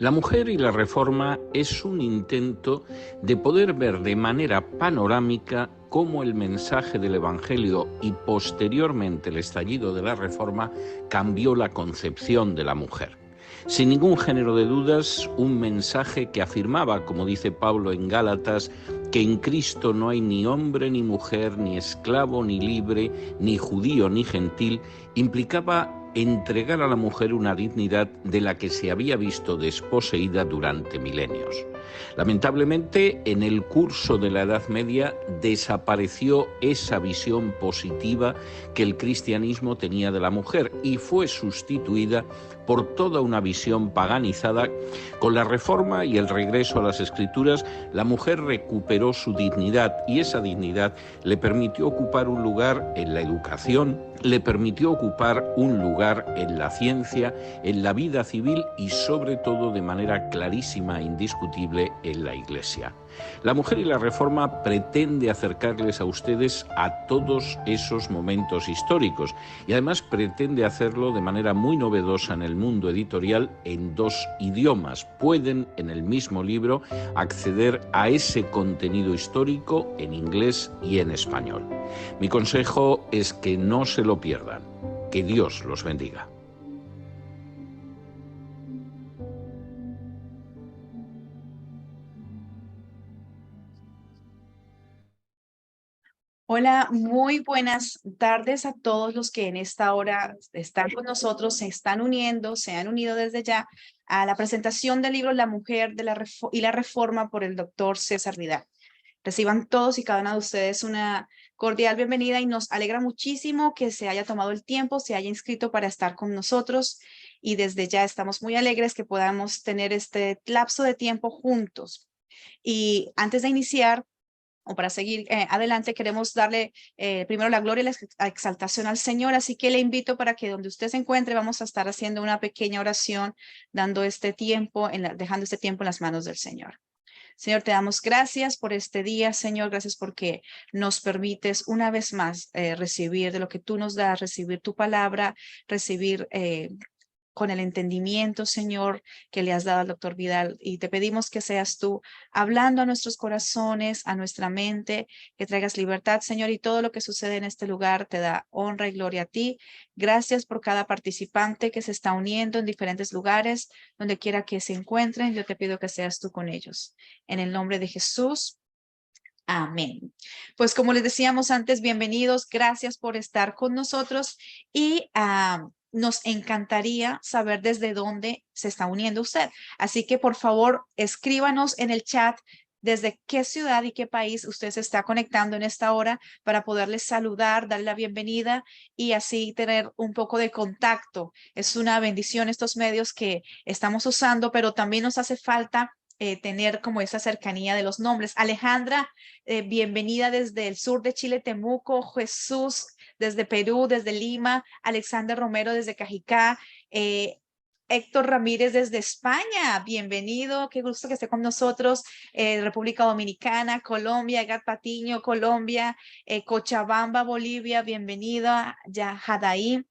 La mujer y la reforma es un intento de poder ver de manera panorámica cómo el mensaje del Evangelio y posteriormente el estallido de la reforma cambió la concepción de la mujer. Sin ningún género de dudas, un mensaje que afirmaba, como dice Pablo en Gálatas, que en Cristo no hay ni hombre ni mujer, ni esclavo ni libre, ni judío ni gentil, implicaba entregar a la mujer una dignidad de la que se había visto desposeída durante milenios. Lamentablemente, en el curso de la Edad Media desapareció esa visión positiva que el cristianismo tenía de la mujer y fue sustituida por toda una visión paganizada. Con la Reforma y el regreso a las Escrituras, la mujer recuperó su dignidad y esa dignidad le permitió ocupar un lugar en la educación, le permitió ocupar un lugar en la ciencia, en la vida civil y sobre todo de manera clarísima e indiscutible en la Iglesia. La mujer y la reforma pretende acercarles a ustedes a todos esos momentos históricos y además pretende hacerlo de manera muy novedosa en el mundo editorial en dos idiomas. Pueden en el mismo libro acceder a ese contenido histórico en inglés y en español. Mi consejo es que no se lo pierdan. Que Dios los bendiga. Hola, muy buenas tardes a todos los que en esta hora están con nosotros, se están uniendo, se han unido desde ya a la presentación del libro La Mujer de y la Reforma por el doctor César Vidal. Reciban todos y cada una de ustedes una cordial bienvenida y nos alegra muchísimo que se haya tomado el tiempo, se haya inscrito para estar con nosotros y desde ya estamos muy alegres que podamos tener este lapso de tiempo juntos. Y antes de iniciar, o para seguir adelante, queremos darle primero la gloria y la exaltación al Señor. Así que le invito para que donde usted se encuentre, vamos a estar haciendo una pequeña oración, dando este tiempo, dejando este tiempo en las manos del Señor. Señor, te damos gracias por este día, Señor. Gracias porque nos permites una vez más recibir de lo que tú nos das, recibir tu palabra, recibir con el entendimiento, Señor, que le has dado al doctor Vidal. Y te pedimos que seas tú hablando a nuestros corazones, a nuestra mente, que traigas libertad, Señor, y todo lo que sucede en este lugar te da honra y gloria a ti. Gracias por cada participante que se está uniendo en diferentes lugares, donde quiera que se encuentren. Yo te pido que seas tú con ellos. En el nombre de Jesús. Amén. Pues como les decíamos antes, bienvenidos, gracias por estar con nosotros y nos encantaría saber desde dónde se está uniendo usted. Así que por favor, escríbanos en el chat desde qué ciudad y qué país usted se está conectando en esta hora para poderles saludar, darle la bienvenida y así tener un poco de contacto. Es una bendición estos medios que estamos usando, pero también nos hace falta tener como esa cercanía de los nombres. Alejandra, bienvenida desde el sur de Chile, Temuco. Jesús desde Perú, desde Lima. Alexander Romero desde Cajicá. Héctor Ramírez desde España, bienvenido, qué gusto que esté con nosotros. República Dominicana, Colombia, Edgar Patiño, Colombia, Cochabamba, Bolivia, bienvenida, Yahadaí.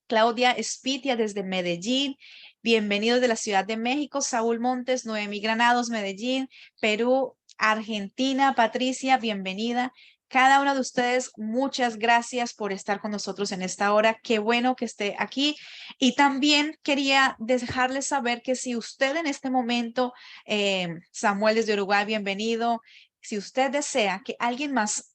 Claudia Espitia desde Medellín, bienvenidos de la Ciudad de México, Saúl Montes, Noemí Granados, Medellín, Perú, Argentina, Patricia, bienvenida. Cada uno de ustedes, muchas gracias por estar con nosotros en esta hora. Qué bueno que esté aquí. Y también quería dejarles saber que si usted en este momento, Samuel desde Uruguay, bienvenido. Si usted desea que alguien más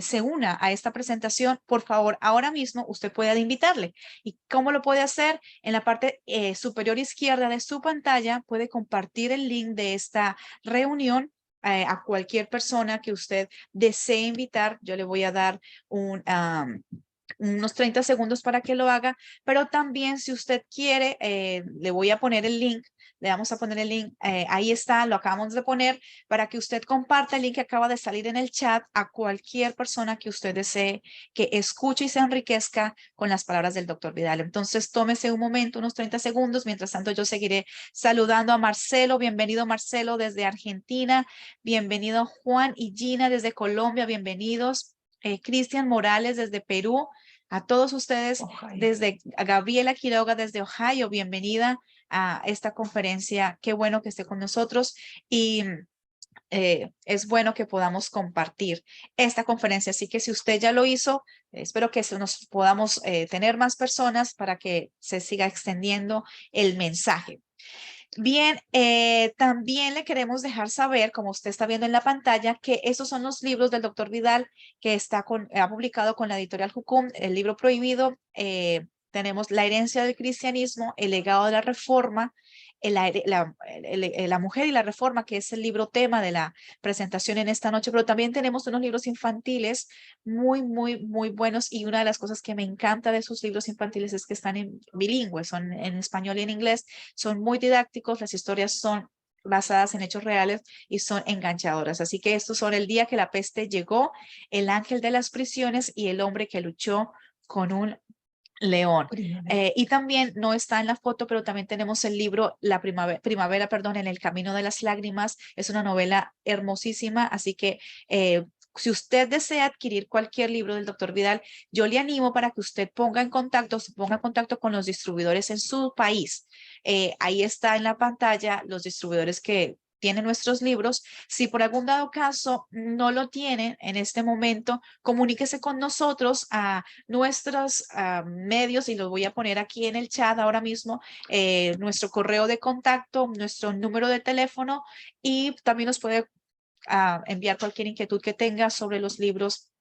se una a esta presentación, por favor, ahora mismo usted puede invitarle. ¿Y cómo lo puede hacer? En la parte superior izquierda de su pantalla puede compartir el link de esta reunión a cualquier persona que usted desee invitar. Yo le voy a dar unos 30 segundos para que lo haga, pero también si usted quiere, le voy a poner el link, le vamos a poner el link, ahí está, lo acabamos de poner, para que usted comparta el link que acaba de salir en el chat a cualquier persona que usted desee que escuche y se enriquezca con las palabras del doctor Vidal. Entonces, tómese un momento, unos 30 segundos, mientras tanto yo seguiré saludando a Marcelo, bienvenido Marcelo desde Argentina, bienvenido Juan y Gina desde Colombia, bienvenidos. Cristian Morales desde Perú, a todos ustedes desde Gabriela Quiroga desde Ohio, bienvenida. a esta conferencia. Qué bueno que esté con nosotros y es bueno que podamos compartir esta conferencia. Así que si usted ya lo hizo, espero que nos podamos tener más personas para que se siga extendiendo el mensaje. Bien, también le queremos dejar saber, como usted está viendo en la pantalla, que estos son los libros del doctor Vidal que ha publicado con la editorial Jucum, el libro prohibido. Tenemos La herencia del cristianismo, El legado de la reforma, la mujer y la reforma, que es el libro tema de la presentación en esta noche, pero también tenemos unos libros infantiles muy buenos, y una de las cosas que me encanta de esos libros infantiles es que están en bilingües, son en español y en inglés, son muy didácticos, las historias son basadas en hechos reales y son enganchadoras. Así que estos son El día que la peste llegó, El ángel de las prisiones y El hombre que luchó con un león. Y también no está en la foto, pero también tenemos el libro La primavera, perdón, en el camino de las lágrimas. Es una novela hermosísima, así que si usted desea adquirir cualquier libro del doctor Vidal, yo le animo para que usted se ponga en contacto con los distribuidores en su país. Ahí está en la pantalla los distribuidores que tienen nuestros libros. Si por algún dado caso no lo tienen en este momento, comuníquese con nosotros a nuestros medios, y los voy a poner aquí en el chat ahora mismo, nuestro correo de contacto, nuestro número de teléfono, y también nos puede enviar cualquier inquietud que tenga sobre los libros,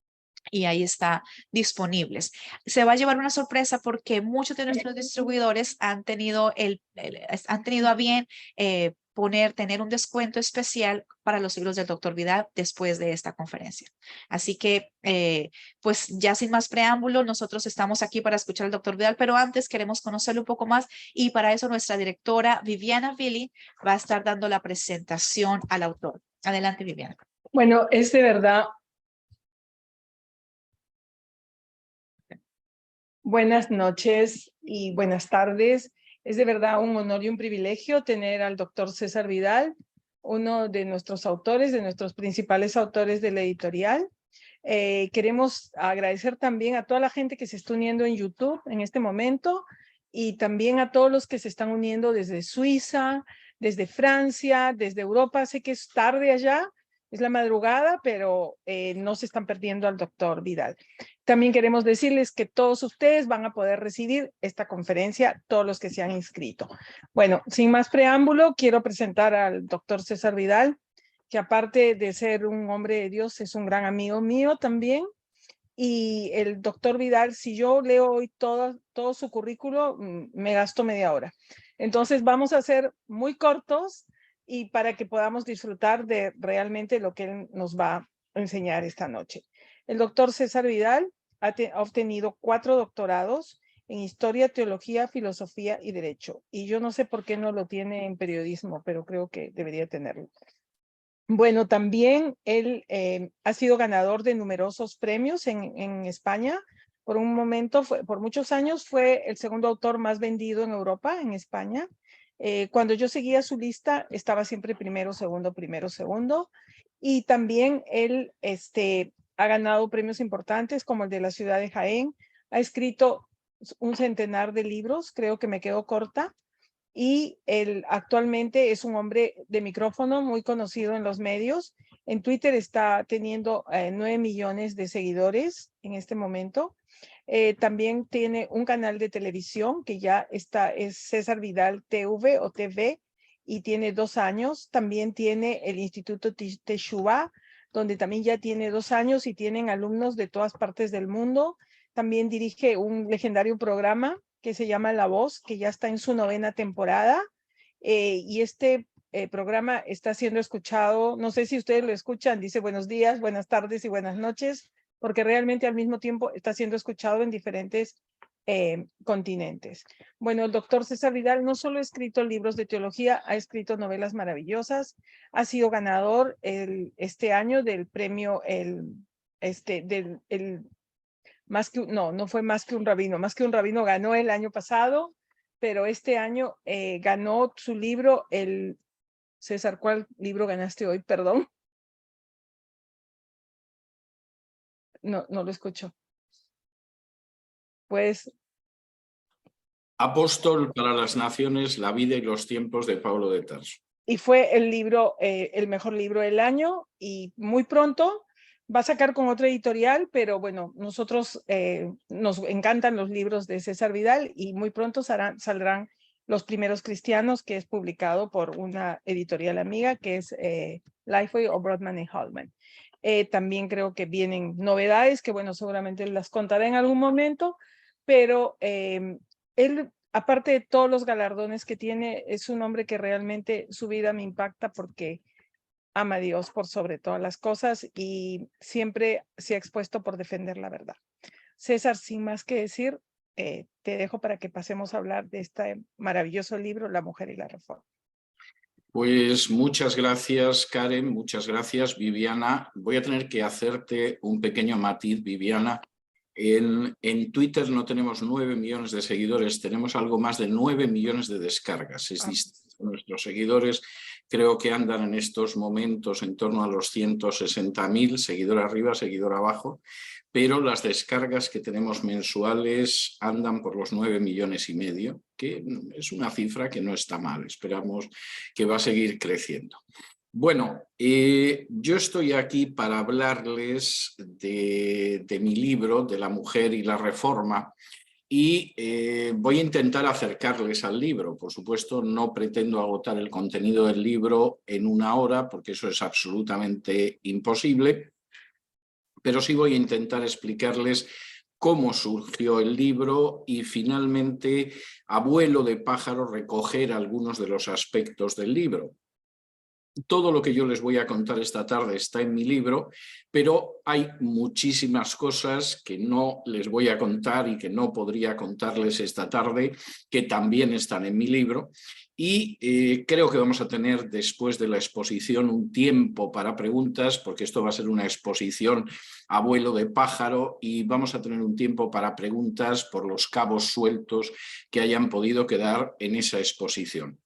y ahí está disponibles. Se va a llevar una sorpresa porque muchos de nuestros distribuidores han tenido a bien tener un descuento especial para los libros del doctor Vidal después de esta conferencia. Así que, pues ya sin más preámbulo, nosotros estamos aquí para escuchar al doctor Vidal, pero antes queremos conocerlo un poco más, y para eso nuestra directora Viviana Vili va a estar dando la presentación al autor. Adelante, Viviana. Bueno, es de verdad. Buenas noches y buenas tardes. Es de verdad un honor y un privilegio tener al doctor César Vidal, uno de nuestros autores, de nuestros principales autores de la editorial. Queremos agradecer también a toda la gente que se está uniendo en YouTube en este momento, y también a todos los que se están uniendo desde Suiza, desde Francia, desde Europa. Sé que es tarde allá, es la madrugada, pero no se están perdiendo al doctor Vidal. También queremos decirles que todos ustedes van a poder recibir esta conferencia, todos los que se han inscrito. Bueno, sin más preámbulo, quiero presentar al doctor César Vidal, que aparte de ser un hombre de Dios, es un gran amigo mío también. Y el doctor Vidal, si yo leo hoy todo su currículo, me gasto media hora. Entonces vamos a ser muy cortos, y para que podamos disfrutar de realmente lo que él nos va a enseñar esta noche. El doctor César Vidal ha obtenido 4 doctorados en Historia, Teología, Filosofía y Derecho. Y yo no sé por qué no lo tiene en periodismo, pero creo que debería tenerlo. Bueno, también él ha sido ganador de numerosos premios en España. Por un momento, por muchos años, fue el segundo autor más vendido en Europa, en España. Cuando yo seguía su lista, estaba siempre primero, segundo. Y también él ha ganado premios importantes como el de la ciudad de Jaén. Ha escrito un centenar de libros, creo que me quedo corta. Y él actualmente es un hombre de micrófono muy conocido en los medios. En Twitter está teniendo 9 millones de seguidores en este momento. También tiene un canal de televisión que ya está, es César Vidal TV o TV, y tiene 2 años. También tiene el Instituto Teshuvah, donde también ya tiene 2 años y tienen alumnos de todas partes del mundo. También dirige un legendario programa que se llama La Voz, que ya está en su 9ª temporada. Y este programa está siendo escuchado, no sé si ustedes lo escuchan, dice buenos días, buenas tardes y buenas noches, porque realmente al mismo tiempo está siendo escuchado en diferentes continentes. Bueno, el doctor César Vidal no solo ha escrito libros de teología, ha escrito novelas maravillosas, ha sido ganador este año del premio, no fue Más que un rabino. Más que un rabino ganó el año pasado, pero este año ganó su libro, César, ¿cuál libro ganaste hoy? Perdón. No lo escucho. Pues, Apóstol para las Naciones, la vida y los tiempos de Pablo de Tarso. Y fue el libro, el mejor libro del año, y muy pronto va a sacar con otra editorial, pero bueno, nosotros nos encantan los libros de César Vidal y muy pronto saldrán Los Primeros Cristianos, que es publicado por una editorial amiga que es Lifeway o Broadman y Hallman. También creo que vienen novedades que, bueno, seguramente las contaré en algún momento, pero él, aparte de todos los galardones que tiene, es un hombre que realmente su vida me impacta porque ama a Dios por sobre todas las cosas y siempre se ha expuesto por defender la verdad. César, sin más que decir, te dejo para que pasemos a hablar de este maravilloso libro, La Mujer y la Reforma. Pues muchas gracias, Karen, muchas gracias, Viviana. Voy a tener que hacerte un pequeño matiz, Viviana. En Twitter no tenemos 9 millones de seguidores, tenemos algo más de 9 millones de descargas. Es distinto. Nuestros seguidores creo que andan en estos momentos en torno a los 160.000, seguidor arriba, seguidor abajo, pero las descargas que tenemos mensuales andan por los 9,5 millones, que es una cifra que no está mal, esperamos que va a seguir creciendo. Bueno, yo estoy aquí para hablarles de mi libro, de La Mujer y la Reforma, y voy a intentar acercarles al libro. Por supuesto, no pretendo agotar el contenido del libro en 1 hora, porque eso es absolutamente imposible, pero sí voy a intentar explicarles cómo surgió el libro y finalmente, a vuelo de pájaro, recoger algunos de los aspectos del libro. Todo lo que yo les voy a contar esta tarde está en mi libro, pero hay muchísimas cosas que no les voy a contar y que no podría contarles esta tarde, que también están en mi libro. Y creo que vamos a tener después de la exposición un tiempo para preguntas, porque esto va a ser una exposición a vuelo de pájaro y vamos a tener un tiempo para preguntas por los cabos sueltos que hayan podido quedar en esa exposición.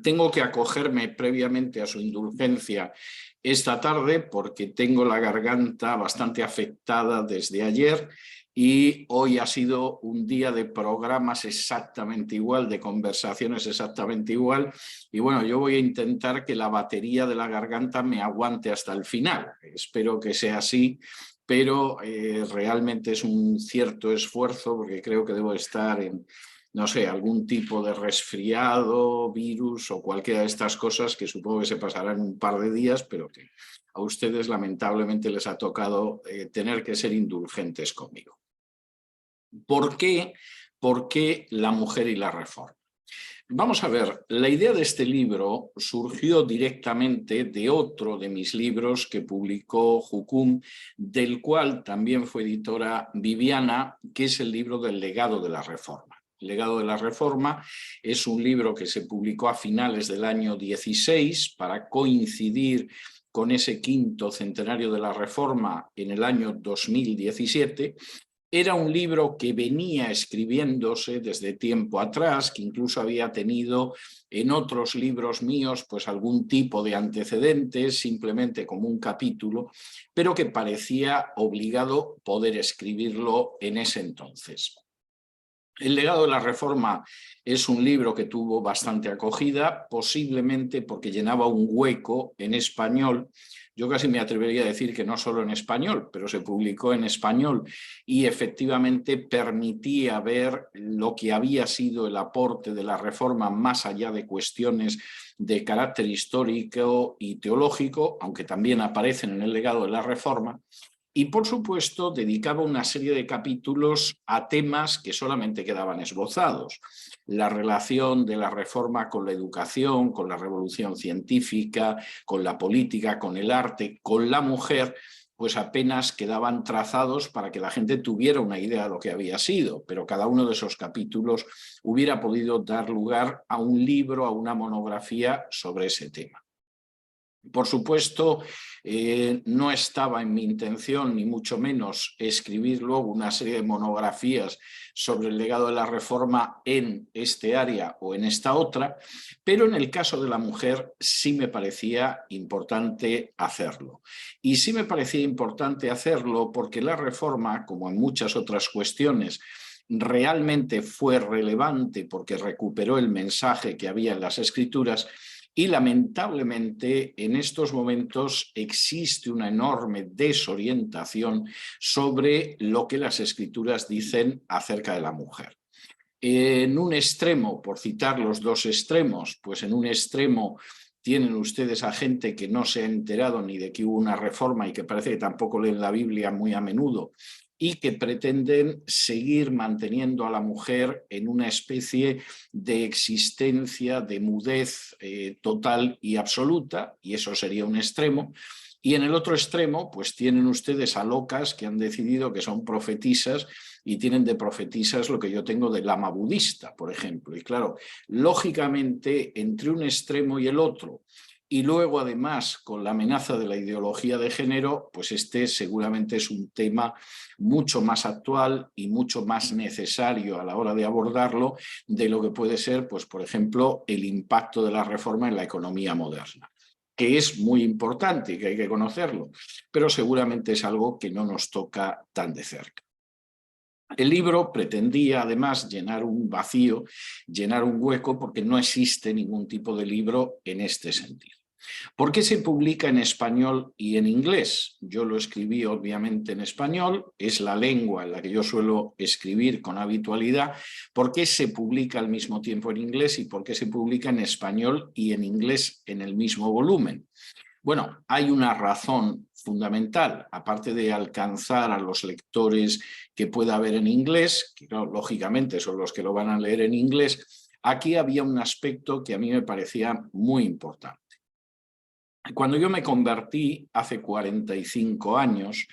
Tengo que acogerme previamente a su indulgencia esta tarde porque tengo la garganta bastante afectada desde ayer y hoy ha sido un día de programas exactamente igual, de conversaciones exactamente igual. Y bueno, yo voy a intentar que la batería de la garganta me aguante hasta el final. Espero que sea así, pero realmente es un cierto esfuerzo porque creo que debo estar en, no sé, algún tipo de resfriado, virus o cualquiera de estas cosas que supongo que se pasarán un par de días, pero que a ustedes lamentablemente les ha tocado tener que ser indulgentes conmigo. ¿Por qué? ¿Por qué La Mujer y la Reforma? Vamos a ver, la idea de este libro surgió directamente de otro de mis libros que publicó Jucum, del cual también fue editora Viviana, que es el libro del legado de la Reforma. El legado de la Reforma es un libro que se publicó a finales del año 16 para coincidir con ese 5º centenario de la Reforma en el año 2017. Era un libro que venía escribiéndose desde tiempo atrás, que incluso había tenido en otros libros míos pues algún tipo de antecedentes, simplemente como un capítulo, pero que parecía obligado poder escribirlo en ese entonces. El legado de la Reforma es un libro que tuvo bastante acogida, posiblemente porque llenaba un hueco en español. Yo casi me atrevería a decir que no solo en español, pero se publicó en español y efectivamente permitía ver lo que había sido el aporte de la Reforma más allá de cuestiones de carácter histórico y teológico, aunque también aparecen en el legado de la Reforma. Y, por supuesto, dedicaba una serie de capítulos a temas que solamente quedaban esbozados. La relación de la Reforma con la educación, con la revolución científica, con la política, con el arte, con la mujer, pues apenas quedaban trazados para que la gente tuviera una idea de lo que había sido, pero cada uno de esos capítulos hubiera podido dar lugar a un libro, a una monografía sobre ese tema. Por supuesto, no estaba en mi intención, ni mucho menos, escribir luego una serie de monografías sobre el legado de la Reforma en este área o en esta otra, pero en el caso de la mujer sí me parecía importante hacerlo. Y sí me parecía importante hacerlo porque la Reforma, como en muchas otras cuestiones realmente fue relevante porque recuperó el mensaje que había en las Escrituras. Y lamentablemente en estos momentos existe una enorme desorientación sobre lo que las Escrituras dicen acerca de la mujer. En un extremo, por citar los dos extremos, pues en un extremo tienen ustedes a gente que no se ha enterado ni de que hubo una reforma y que parece que tampoco leen la Biblia muy a menudo, y que pretenden seguir manteniendo a la mujer en una especie de existencia de mudez total y absoluta, y eso sería un extremo. Y en el otro extremo, pues tienen ustedes a locas que han decidido que son profetisas y tienen de profetisas lo que yo tengo de lama budista, por ejemplo. Y claro, lógicamente, entre un extremo y el otro, y luego además con la amenaza de la ideología de género, pues este seguramente es un tema mucho más actual y mucho más necesario a la hora de abordarlo de lo que puede ser, pues por ejemplo, el impacto de la reforma en la economía moderna, que es muy importante y que hay que conocerlo, pero seguramente es algo que no nos toca tan de cerca. El libro pretendía además llenar un vacío, llenar un hueco, porque no existe ningún tipo de libro en este sentido. ¿Por qué se publica en español y en inglés? Yo lo escribí obviamente en español, es la lengua en la que yo suelo escribir con habitualidad. ¿Por qué se publica al mismo tiempo en inglés y por qué se publica en español y en inglés en el mismo volumen? Bueno, hay una razón fundamental, aparte de alcanzar a los lectores que pueda haber en inglés, que no, lógicamente son los que lo van a leer en inglés. Aquí había un aspecto que a mí me parecía muy importante. Cuando yo me convertí hace 45 años,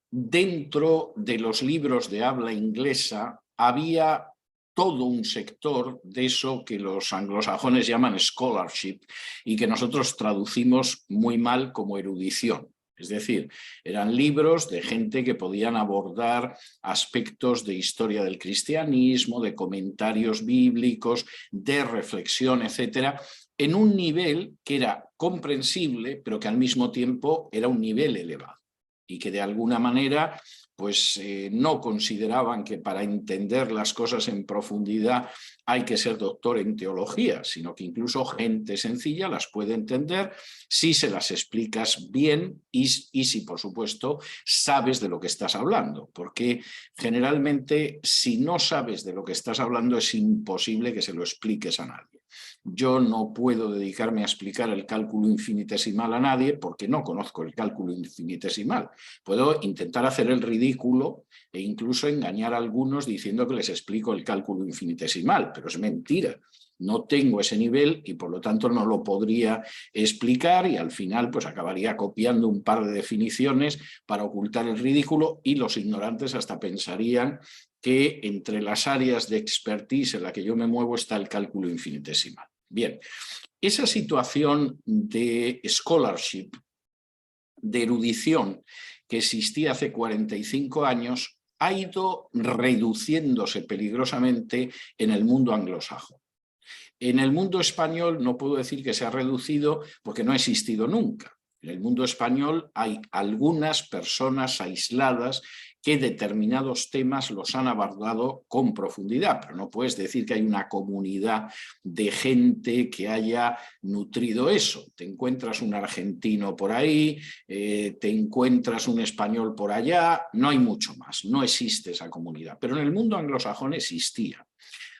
dentro de los libros de habla inglesa había todo un sector de eso que los anglosajones llaman scholarship y que nosotros traducimos muy mal como erudición. Es decir, eran libros de gente que podían abordar aspectos de historia del cristianismo, de comentarios bíblicos, de reflexión, etcétera, en un nivel que era comprensible, pero que al mismo tiempo era un nivel elevado y que de alguna manera pues no consideraban que para entender las cosas en profundidad hay que ser doctor en teología, sino que incluso gente sencilla las puede entender si se las explicas bien y si, por supuesto, sabes de lo que estás hablando, porque generalmente si no sabes de lo que estás hablando es imposible que se lo expliques a nadie. Yo no puedo dedicarme a explicar el cálculo infinitesimal a nadie porque no conozco el cálculo infinitesimal. Puedo intentar hacer el ridículo e incluso engañar a algunos diciendo que les explico el cálculo infinitesimal, pero es mentira. No tengo ese nivel y por lo tanto no lo podría explicar y al final pues acabaría copiando un par de definiciones para ocultar el ridículo y los ignorantes hasta pensarían que entre las áreas de expertise en la que yo me muevo está el cálculo infinitesimal. Bien, esa situación de scholarship, de erudición que existía hace 45 años, ha ido reduciéndose peligrosamente en el mundo anglosajón. En el mundo español no puedo decir que se ha reducido porque no ha existido nunca. En el mundo español hay algunas personas aisladas que determinados temas los han abordado con profundidad, pero no puedes decir que hay una comunidad de gente que haya nutrido eso. Te encuentras un argentino por ahí, te encuentras un español por allá, no hay mucho más, no existe esa comunidad. Pero en el mundo anglosajón existía.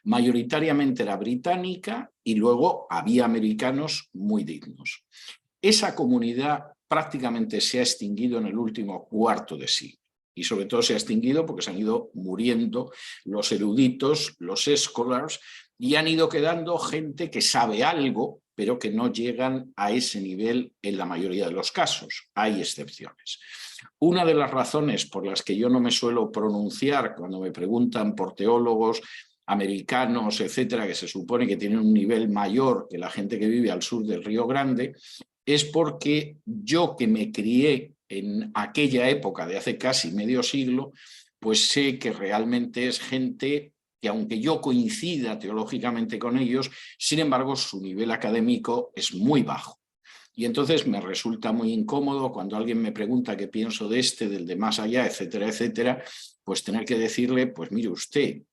Mayoritariamente era británica y luego había americanos muy dignos. Esa comunidad prácticamente se ha extinguido en el último cuarto de siglo. Y sobre todo se ha extinguido porque se han ido muriendo los eruditos, los scholars, y han ido quedando gente que sabe algo, pero que no llegan a ese nivel en la mayoría de los casos. Hay excepciones. Una de las razones por las que yo no me suelo pronunciar cuando me preguntan por teólogos americanos, etcétera, que se supone que tienen un nivel mayor que la gente que vive al sur del Río Grande, es porque yo que me crié en aquella época de hace casi medio siglo, pues sé que realmente es gente que aunque yo coincida teológicamente con ellos, sin embargo su nivel académico es muy bajo. Y entonces me resulta muy incómodo cuando alguien me pregunta qué pienso de este, del de más allá, etcétera, etcétera, pues tener que decirle, pues mire usted,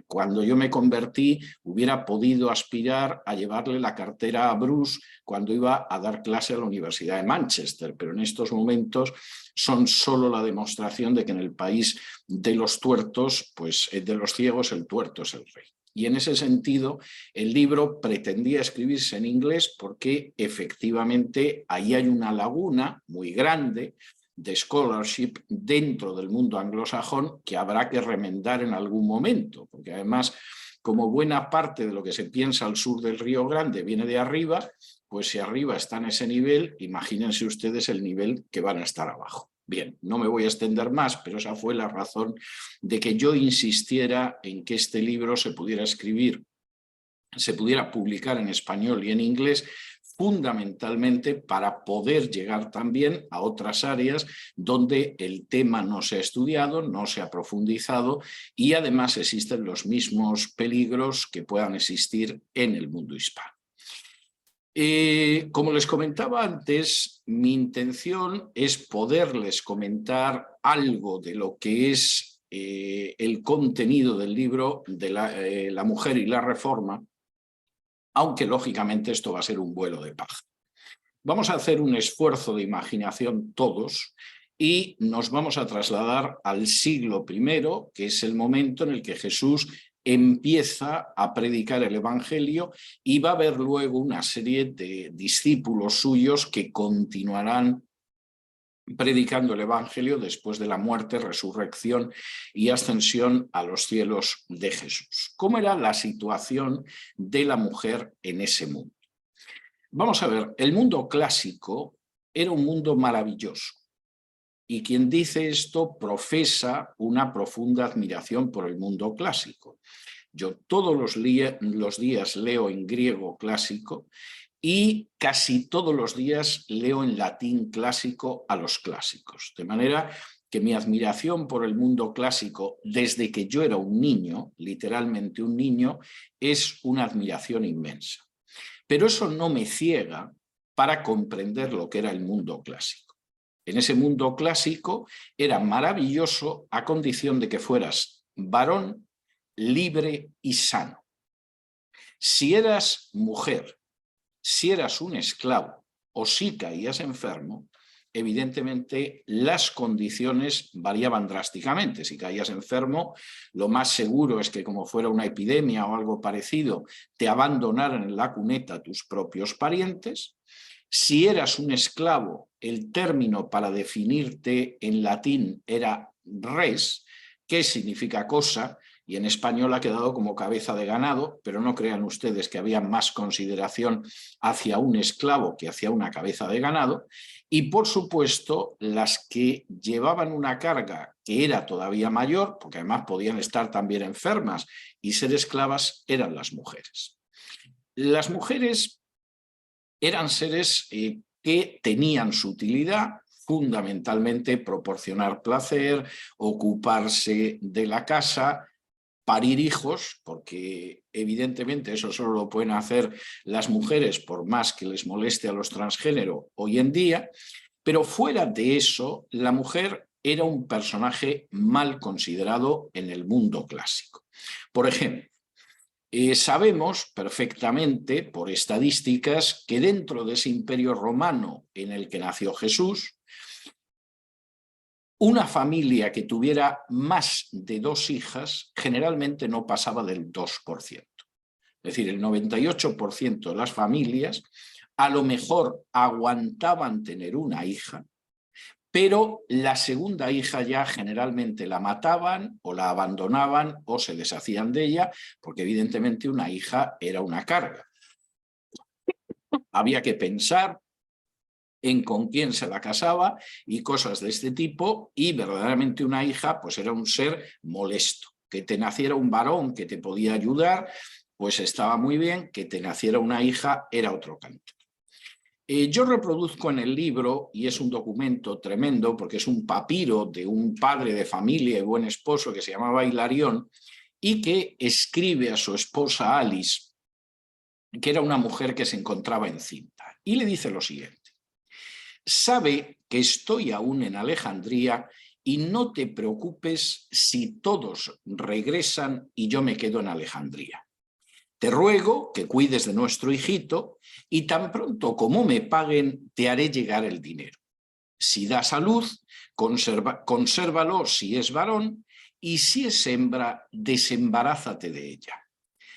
cuando yo me convertí hubiera podido aspirar a llevarle la cartera a Bruce cuando iba a dar clase a la Universidad de Manchester, pero en estos momentos son solo la demostración de que en el país de los tuertos, pues de los ciegos, el tuerto es el rey. Y en ese sentido, el libro pretendía escribirse en inglés porque efectivamente ahí hay una laguna muy grande de scholarship dentro del mundo anglosajón que habrá que remendar en algún momento, porque además, como buena parte de lo que se piensa al sur del Río Grande viene de arriba, pues si arriba está en ese nivel, imagínense ustedes el nivel que van a estar abajo. Bien, no me voy a extender más, pero esa fue la razón de que yo insistiera en que este libro se pudiera escribir, se pudiera publicar en español y en inglés, fundamentalmente para poder llegar también a otras áreas donde el tema no se ha estudiado, no se ha profundizado y además existen los mismos peligros que puedan existir en el mundo hispano. Como les comentaba antes, mi intención es poderles comentar algo de lo que es el contenido del libro de la mujer y la reforma, aunque lógicamente esto va a ser un vuelo de paja. Vamos a hacer un esfuerzo de imaginación todos y nos vamos a trasladar al siglo I, que es el momento en el que Jesús empieza a predicar el Evangelio y va a haber luego una serie de discípulos suyos que continuarán predicando el Evangelio después de la muerte, resurrección y ascensión a los cielos de Jesús. ¿Cómo era la situación de la mujer en ese mundo? Vamos a ver, el mundo clásico era un mundo maravilloso. Y quien dice esto profesa una profunda admiración por el mundo clásico. Yo todos los días leo en griego clásico y casi todos los días leo en latín clásico a los clásicos. De manera que mi admiración por el mundo clásico desde que yo era un niño, literalmente un niño, es una admiración inmensa. Pero eso no me ciega para comprender lo que era el mundo clásico. En ese mundo clásico era maravilloso a condición de que fueras varón, libre y sano. Si eras mujer, si eras un esclavo o si caías enfermo, evidentemente las condiciones variaban drásticamente. Si caías enfermo, lo más seguro es que, como fuera una epidemia o algo parecido, te abandonaran en la cuneta tus propios parientes. Si eras un esclavo, el término para definirte en latín era res, que significa cosa, y en español ha quedado como cabeza de ganado, pero no crean ustedes que había más consideración hacia un esclavo que hacia una cabeza de ganado. Y por supuesto, las que llevaban una carga que era todavía mayor, porque además podían estar también enfermas y ser esclavas, eran las mujeres. Las mujeres eran seres que tenían su utilidad, fundamentalmente proporcionar placer, ocuparse de la casa, parir hijos, porque evidentemente eso solo lo pueden hacer las mujeres por más que les moleste a los transgénero hoy en día, pero fuera de eso, la mujer era un personaje mal considerado en el mundo clásico. Por ejemplo, sabemos perfectamente por estadísticas que dentro de ese imperio romano en el que nació Jesús, una familia que tuviera más de 2 hijas generalmente no pasaba del 2%. Es decir, el 98% de las familias a lo mejor aguantaban tener una hija, pero la segunda hija ya generalmente la mataban o la abandonaban o se deshacían de ella, porque evidentemente una hija era una carga. Había que pensar en con quién se la casaba y cosas de este tipo, y verdaderamente una hija pues era un ser molesto. Que te naciera un varón que te podía ayudar, pues estaba muy bien, que te naciera una hija era otro canto. Yo reproduzco en el libro, y es un documento tremendo porque es un papiro de un padre de familia y buen esposo que se llamaba Hilarión y que escribe a su esposa Alice que era una mujer que se encontraba encinta. Y le dice lo siguiente: sabe que estoy aún en Alejandría y no te preocupes si todos regresan y yo me quedo en Alejandría. Te ruego que cuides de nuestro hijito y tan pronto como me paguen te haré llegar el dinero. Si das a luz, consérvalo si es varón, y si es hembra, desembarázate de ella.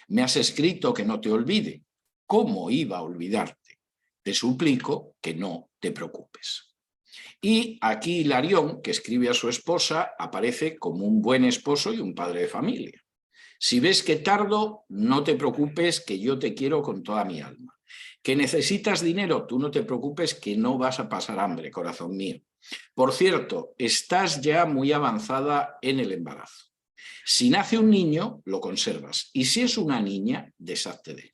Me has escrito que no te olvide. ¿Cómo iba a olvidarte? Te suplico que no te preocupes. Y aquí Hilarión, que escribe a su esposa, aparece como un buen esposo y un padre de familia. Si ves que tardo, no te preocupes, que yo te quiero con toda mi alma. Que necesitas dinero, tú no te preocupes, que no vas a pasar hambre, corazón mío. Por cierto, estás ya muy avanzada en el embarazo. Si nace un niño, lo conservas, y si es una niña, deshazte de ella.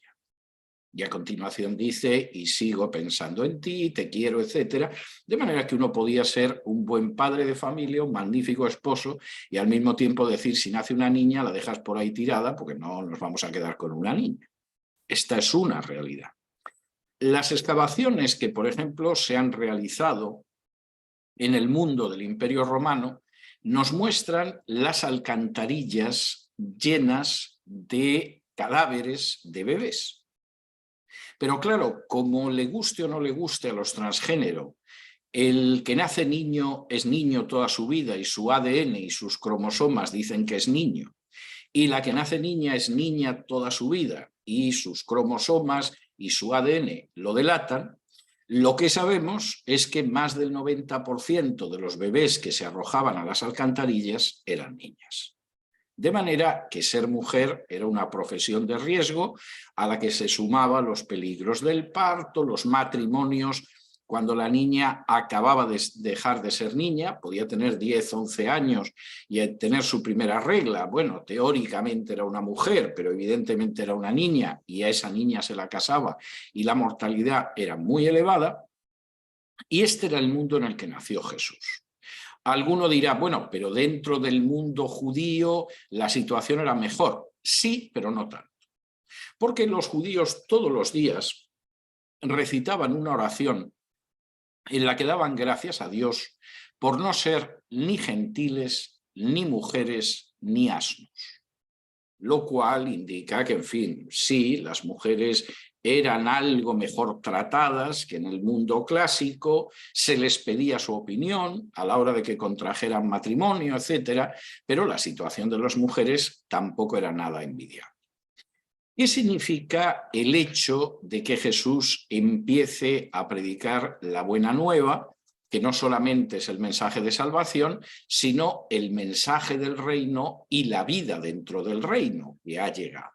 Y a continuación dice: y sigo pensando en ti, te quiero, etc. De manera que uno podía ser un buen padre de familia, un magnífico esposo, y al mismo tiempo decir: si nace una niña, la dejas por ahí tirada, porque no nos vamos a quedar con una niña. Esta es una realidad. Las excavaciones que, por ejemplo, se han realizado en el mundo del Imperio Romano nos muestran las alcantarillas llenas de cadáveres de bebés. Pero claro, como le guste o no le guste a los transgénero, el que nace niño es niño toda su vida y su ADN y sus cromosomas dicen que es niño, y la que nace niña es niña toda su vida y sus cromosomas y su ADN lo delatan, lo que sabemos es que más del 90% de los bebés que se arrojaban a las alcantarillas eran niñas. De manera que ser mujer era una profesión de riesgo a la que se sumaban los peligros del parto, los matrimonios. Cuando la niña acababa de dejar de ser niña, podía tener 10, 11 años y tener su primera regla. Bueno, teóricamente era una mujer, pero evidentemente era una niña y a esa niña se la casaba y la mortalidad era muy elevada. Y este era el mundo en el que nació Jesús. Alguno dirá: bueno, pero dentro del mundo judío la situación era mejor. Sí, pero no tanto. Porque los judíos todos los días recitaban una oración en la que daban gracias a Dios por no ser ni gentiles, ni mujeres, ni asnos. Lo cual indica que, en fin, sí, las mujeres eran algo mejor tratadas que en el mundo clásico, se les pedía su opinión a la hora de que contrajeran matrimonio, etc., pero la situación de las mujeres tampoco era nada envidiable. ¿Qué significa el hecho de que Jesús empiece a predicar la buena nueva, que no solamente es el mensaje de salvación, sino el mensaje del reino y la vida dentro del reino que ha llegado?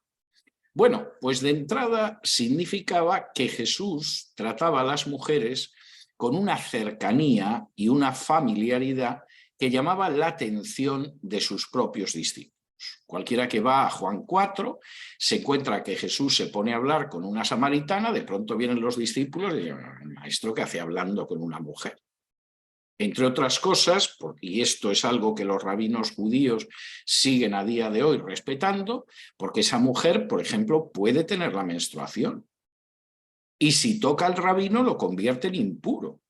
Bueno, pues de entrada significaba que Jesús trataba a las mujeres con una cercanía y una familiaridad que llamaba la atención de sus propios discípulos. Cualquiera que va a Juan 4 se encuentra que Jesús se pone a hablar con una samaritana, de pronto vienen los discípulos y dicen: maestro, ¿qué hace hablando con una mujer? Entre otras cosas, y esto es algo que los rabinos judíos siguen a día de hoy respetando, porque esa mujer, por ejemplo, puede tener la menstruación. Y si toca al rabino, lo convierte en impuro.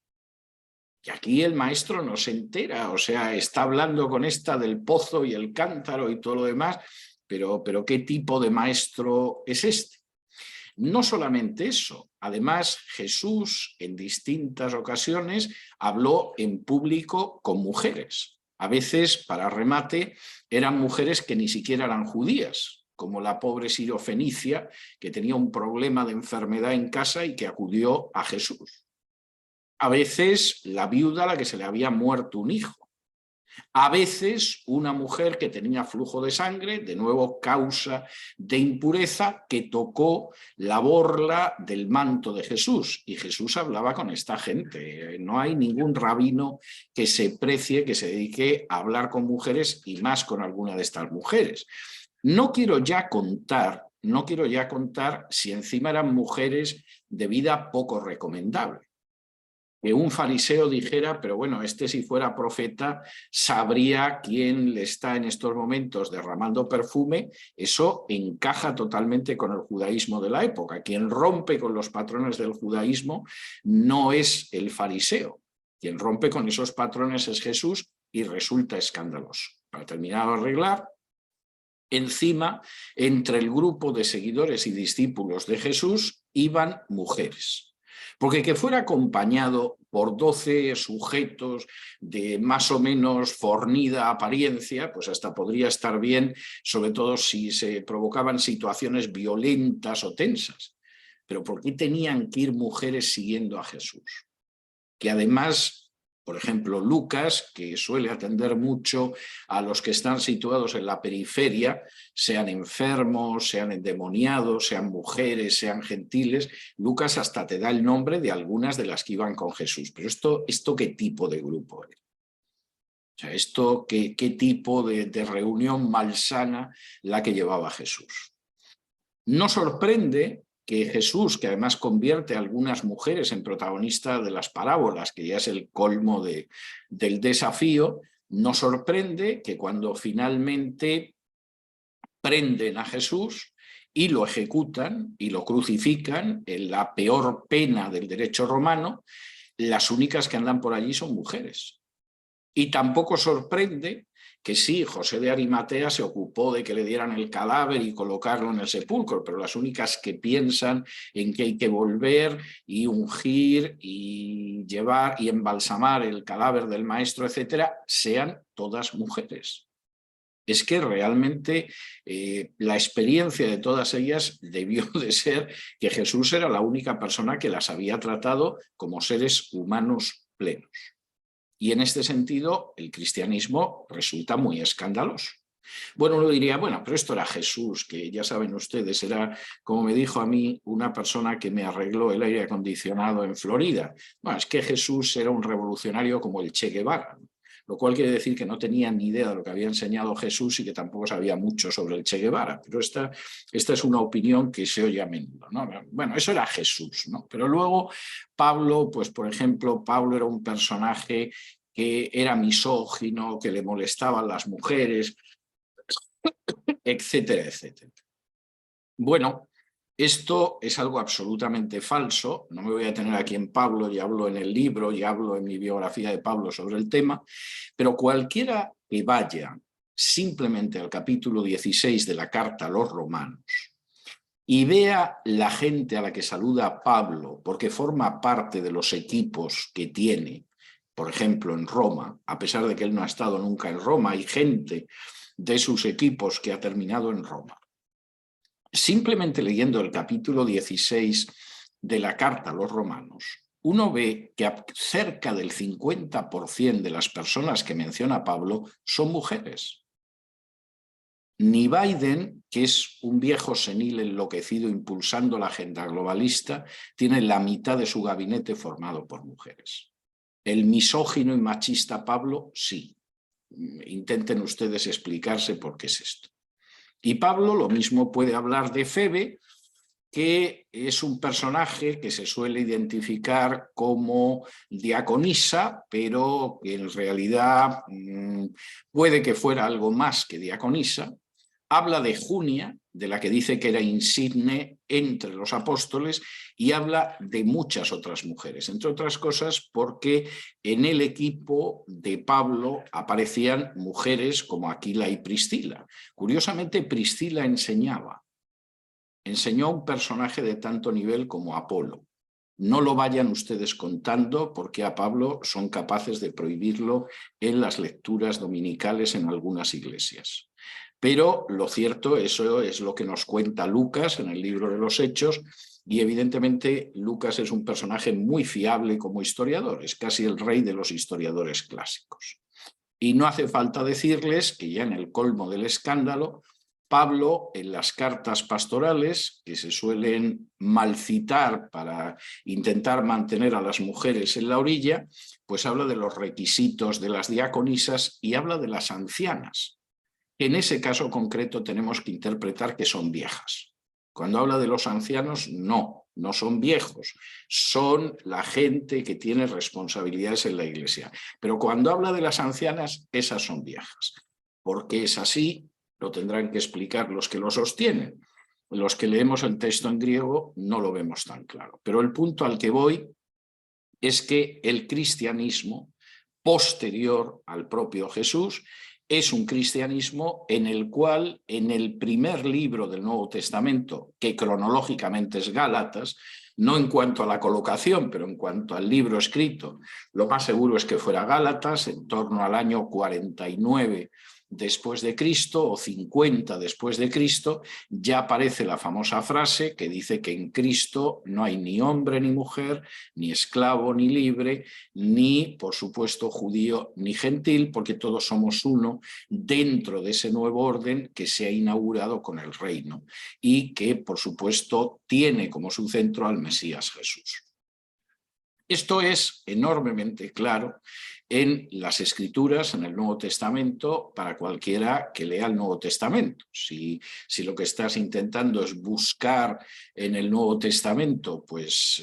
Y aquí el maestro no se entera, o sea, está hablando con esta del pozo y el cántaro y todo lo demás, pero ¿qué tipo de maestro es este? No solamente eso, además Jesús en distintas ocasiones habló en público con mujeres. A veces, para remate, eran mujeres que ni siquiera eran judías, como la pobre sirofenicia, que tenía un problema de enfermedad en casa y que acudió a Jesús. A veces la viuda a la que se le había muerto un hijo. A veces una mujer que tenía flujo de sangre, de nuevo causa de impureza, que tocó la borla del manto de Jesús. Y Jesús hablaba con esta gente. No hay ningún rabino que se precie, que se dedique a hablar con mujeres y más con alguna de estas mujeres. No quiero ya contar si encima eran mujeres de vida poco recomendable. que un fariseo dijera, pero bueno, este si fuera profeta sabría quién le está en estos momentos derramando perfume. Eso encaja totalmente con el judaísmo de la época. Quien rompe con los patrones del judaísmo no es el fariseo. Quien rompe con esos patrones es Jesús y resulta escandaloso. Para terminar de arreglar, encima, entre el grupo de seguidores y discípulos de Jesús iban mujeres. Porque que fuera acompañado por 12 sujetos de más o menos fornida apariencia, pues hasta podría estar bien, sobre todo si se provocaban situaciones violentas o tensas. Pero ¿por qué tenían que ir mujeres siguiendo a Jesús? Que además, por ejemplo, Lucas, que suele atender mucho a los que están situados en la periferia, sean enfermos, sean endemoniados, sean mujeres, sean gentiles, Lucas hasta te da el nombre de algunas de las que iban con Jesús. Pero ¿esto qué tipo de grupo es? O sea, ¿esto qué tipo de reunión malsana la que llevaba Jesús? No sorprende que Jesús, que además convierte a algunas mujeres en protagonistas de las parábolas, que ya es el colmo del desafío, no sorprende que cuando finalmente prenden a Jesús y lo ejecutan y lo crucifican en la peor pena del derecho romano, las únicas que andan por allí son mujeres. Y tampoco sorprende que sí, José de Arimatea se ocupó de que le dieran el cadáver y colocarlo en el sepulcro, pero las únicas que piensan en que hay que volver y ungir y llevar y embalsamar el cadáver del maestro, etcétera, sean todas mujeres. Es que realmente la experiencia de todas ellas debió de ser que Jesús era la única persona que las había tratado como seres humanos plenos. Y en este sentido, el cristianismo resulta muy escandaloso. Bueno, uno diría, bueno, pero esto era Jesús, que ya saben ustedes, era, como me dijo a mí, una persona que me arregló el aire acondicionado en Florida. Bueno, es que Jesús era un revolucionario como el Che Guevara, lo cual quiere decir que no tenía ni idea de lo que había enseñado Jesús y que tampoco sabía mucho sobre el Che Guevara. Pero esta es una opinión que se oye a menudo, ¿no? Bueno, eso era Jesús, ¿no? Pero luego Pablo, pues por ejemplo, Pablo era un personaje que era misógino, que le molestaban las mujeres, etcétera, etcétera. Bueno, esto es algo absolutamente falso. No me voy a detener aquí en Pablo, ya hablo en el libro, ya hablo en mi biografía de Pablo sobre el tema, pero cualquiera que vaya simplemente al capítulo 16 de la carta a los romanos y vea la gente a la que saluda Pablo porque forma parte de los equipos que tiene, por ejemplo en Roma, a pesar de que él no ha estado nunca en Roma, hay gente de sus equipos que ha terminado en Roma. Simplemente leyendo el capítulo 16 de la carta a los romanos, uno ve que cerca del 50% de las personas que menciona Pablo son mujeres. Ni Biden, que es un viejo senil enloquecido impulsando la agenda globalista, tiene la mitad de su gabinete formado por mujeres. El misógino y machista Pablo, sí. Intenten ustedes explicarse por qué es esto. Y Pablo lo mismo puede hablar de Febe, que es un personaje que se suele identificar como diaconisa, pero que en realidad puede que fuera algo más que diaconisa. Habla de Junia, de la que dice que era insigne entre los apóstoles, y habla de muchas otras mujeres, entre otras cosas porque en el equipo de Pablo aparecían mujeres como Aquila y Priscila. Curiosamente, Priscila enseñó a un personaje de tanto nivel como Apolo. No lo vayan ustedes contando porque a Pablo son capaces de prohibirlo en las lecturas dominicales en algunas iglesias. Pero lo cierto, eso es lo que nos cuenta Lucas en el libro de los Hechos, y evidentemente Lucas es un personaje muy fiable como historiador, es casi el rey de los historiadores clásicos. Y no hace falta decirles que ya en el colmo del escándalo, Pablo, en las cartas pastorales, que se suelen malcitar para intentar mantener a las mujeres en la orilla, pues habla de los requisitos de las diaconisas y habla de las ancianas. En ese caso concreto tenemos que interpretar que son viejas. Cuando habla de los ancianos, no. no son viejos, son la gente que tiene responsabilidades en la Iglesia. Pero cuando habla de las ancianas, esas son viejas. ¿Por qué es así? Lo tendrán que explicar los que lo sostienen. Los que leemos el texto en griego no lo vemos tan claro. Pero el punto al que voy es que el cristianismo posterior al propio Jesús es un cristianismo en el cual, en el primer libro del Nuevo Testamento, que cronológicamente es Gálatas, no en cuanto a la colocación, pero en cuanto al libro escrito, lo más seguro es que fuera Gálatas, en torno al año 49 después de Cristo o 50 después de Cristo, ya aparece la famosa frase que dice que en Cristo no hay ni hombre ni mujer, ni esclavo ni libre, ni, por supuesto, judío ni gentil, porque todos somos uno dentro de ese nuevo orden que se ha inaugurado con el reino y que, por supuesto, tiene como su centro al Mesías Jesús. Esto es enormemente claro en las Escrituras, en el Nuevo Testamento, para cualquiera que lea el Nuevo Testamento. Si lo que estás intentando es buscar en el Nuevo Testamento pues,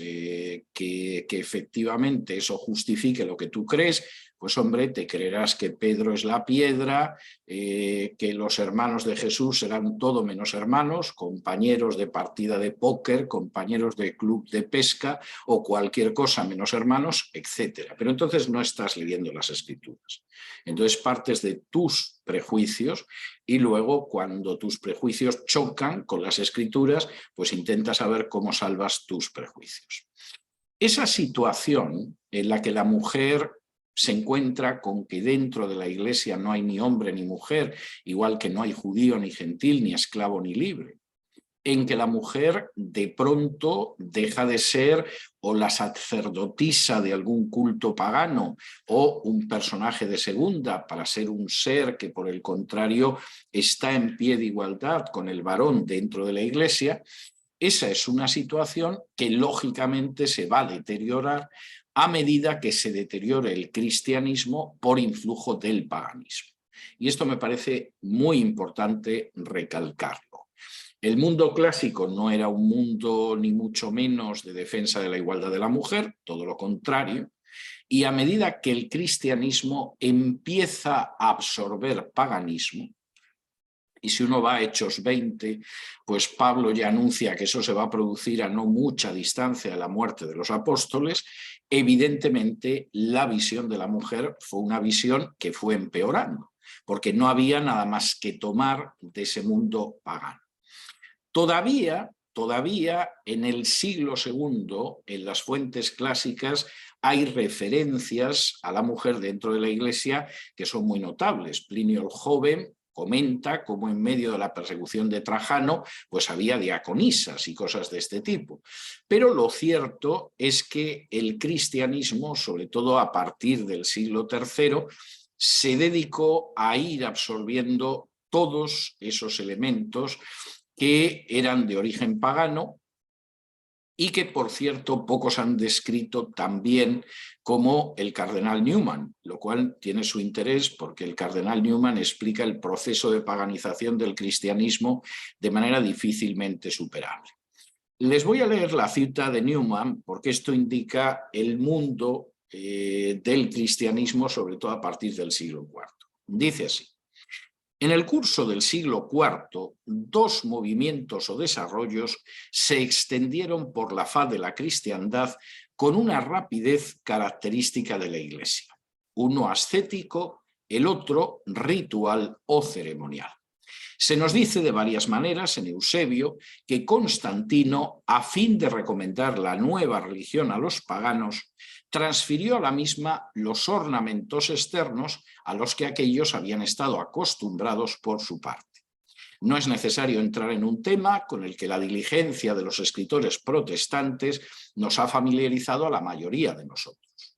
que efectivamente eso justifique lo que tú crees, pues hombre, te creerás que Pedro es la piedra, que los hermanos de Jesús eran todo menos hermanos, compañeros de partida de póker, compañeros de club de pesca o cualquier cosa menos hermanos, etc. Pero entonces no estás leyendo las Escrituras. Entonces partes de tus prejuicios y luego cuando tus prejuicios chocan con las Escrituras, pues intentas saber cómo salvas tus prejuicios. Esa situación en la que la mujer se encuentra con que dentro de la Iglesia no hay ni hombre ni mujer, igual que no hay judío ni gentil, ni esclavo ni libre, en que la mujer de pronto deja de ser o la sacerdotisa de algún culto pagano o un personaje de segunda para ser un ser que por el contrario está en pie de igualdad con el varón dentro de la Iglesia. Esa es una situación que lógicamente se va a deteriorar a medida que se deteriore el cristianismo por influjo del paganismo. Y esto me parece muy importante recalcarlo. El mundo clásico no era un mundo ni mucho menos de defensa de la igualdad de la mujer, todo lo contrario, y a medida que el cristianismo empieza a absorber paganismo, y si uno va a Hechos 20, pues Pablo ya anuncia que eso se va a producir a no mucha distancia de la muerte de los apóstoles, evidentemente la visión de la mujer fue una visión que fue empeorando, porque no había nada más que tomar de ese mundo pagano. Todavía en el siglo II, en las fuentes clásicas, hay referencias a la mujer dentro de la Iglesia que son muy notables. Plinio el Joven comenta cómo en medio de la persecución de Trajano pues había diaconisas y cosas de este tipo. Pero lo cierto es que el cristianismo, sobre todo a partir del siglo III, se dedicó a ir absorbiendo todos esos elementos que eran de origen pagano y que, por cierto, pocos han descrito también como el cardenal Newman, lo cual tiene su interés porque el cardenal Newman explica el proceso de paganización del cristianismo de manera difícilmente superable. Les voy a leer la cita de Newman porque esto indica el mundo del cristianismo, sobre todo a partir del siglo IV. Dice así: en el curso del siglo IV, dos movimientos o desarrollos se extendieron por la faz de la cristiandad con una rapidez característica de la Iglesia. Uno ascético, el otro ritual o ceremonial. Se nos dice de varias maneras en Eusebio que Constantino, a fin de recomendar la nueva religión a los paganos, transfirió a la misma los ornamentos externos a los que aquellos habían estado acostumbrados por su parte. No es necesario entrar en un tema con el que la diligencia de los escritores protestantes nos ha familiarizado a la mayoría de nosotros.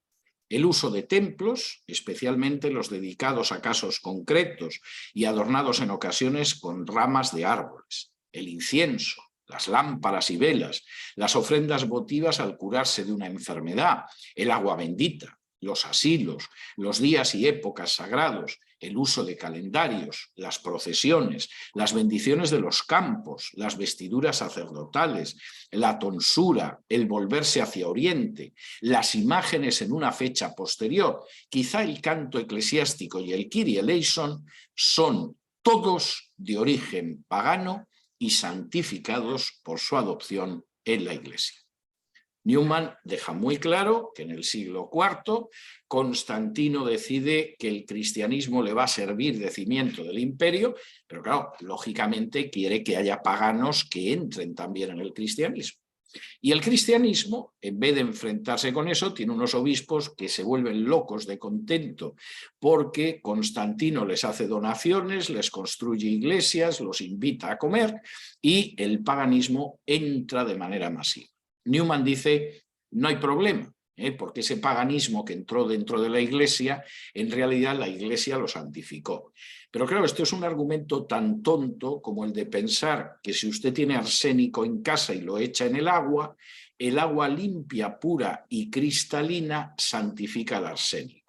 El uso de templos, especialmente los dedicados a casos concretos y adornados en ocasiones con ramas de árboles, el incienso, las lámparas y velas, las ofrendas votivas al curarse de una enfermedad, el agua bendita, los asilos, los días y épocas sagrados, el uso de calendarios, las procesiones, las bendiciones de los campos, las vestiduras sacerdotales, la tonsura, el volverse hacia Oriente, las imágenes en una fecha posterior, quizá el canto eclesiástico y el Kyrie eleison son todos de origen pagano y santificados por su adopción en la Iglesia. Newman deja muy claro que en el siglo IV Constantino decide que el cristianismo le va a servir de cimiento del imperio, pero claro, lógicamente quiere que haya paganos que entren también en el cristianismo. Y el cristianismo, en vez de enfrentarse con eso, tiene unos obispos que se vuelven locos de contento porque Constantino les hace donaciones, les construye iglesias, los invita a comer y el paganismo entra de manera masiva. Newman dice, no hay problema, porque ese paganismo que entró dentro de la Iglesia, en realidad la Iglesia lo santificó. Pero claro, esto es un argumento tan tonto como el de pensar que si usted tiene arsénico en casa y lo echa en el agua limpia, pura y cristalina santifica el arsénico.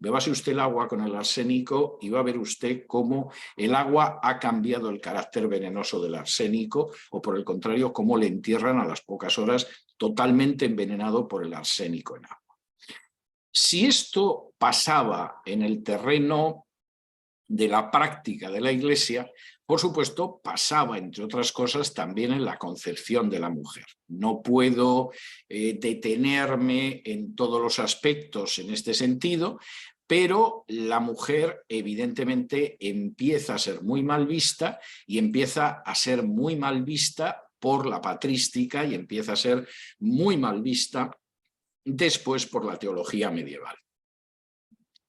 Bébase usted el agua con el arsénico y va a ver usted cómo el agua ha cambiado el carácter venenoso del arsénico o por el contrario, cómo le entierran a las pocas horas totalmente envenenado por el arsénico en agua. Si esto pasaba en el terreno de la práctica de la Iglesia, por supuesto, pasaba, entre otras cosas, también en la concepción de la mujer. No puedo detenerme en todos los aspectos en este sentido, pero la mujer evidentemente empieza a ser muy mal vista y empieza a ser muy mal vista por la patrística y empieza a ser muy mal vista después por la teología medieval.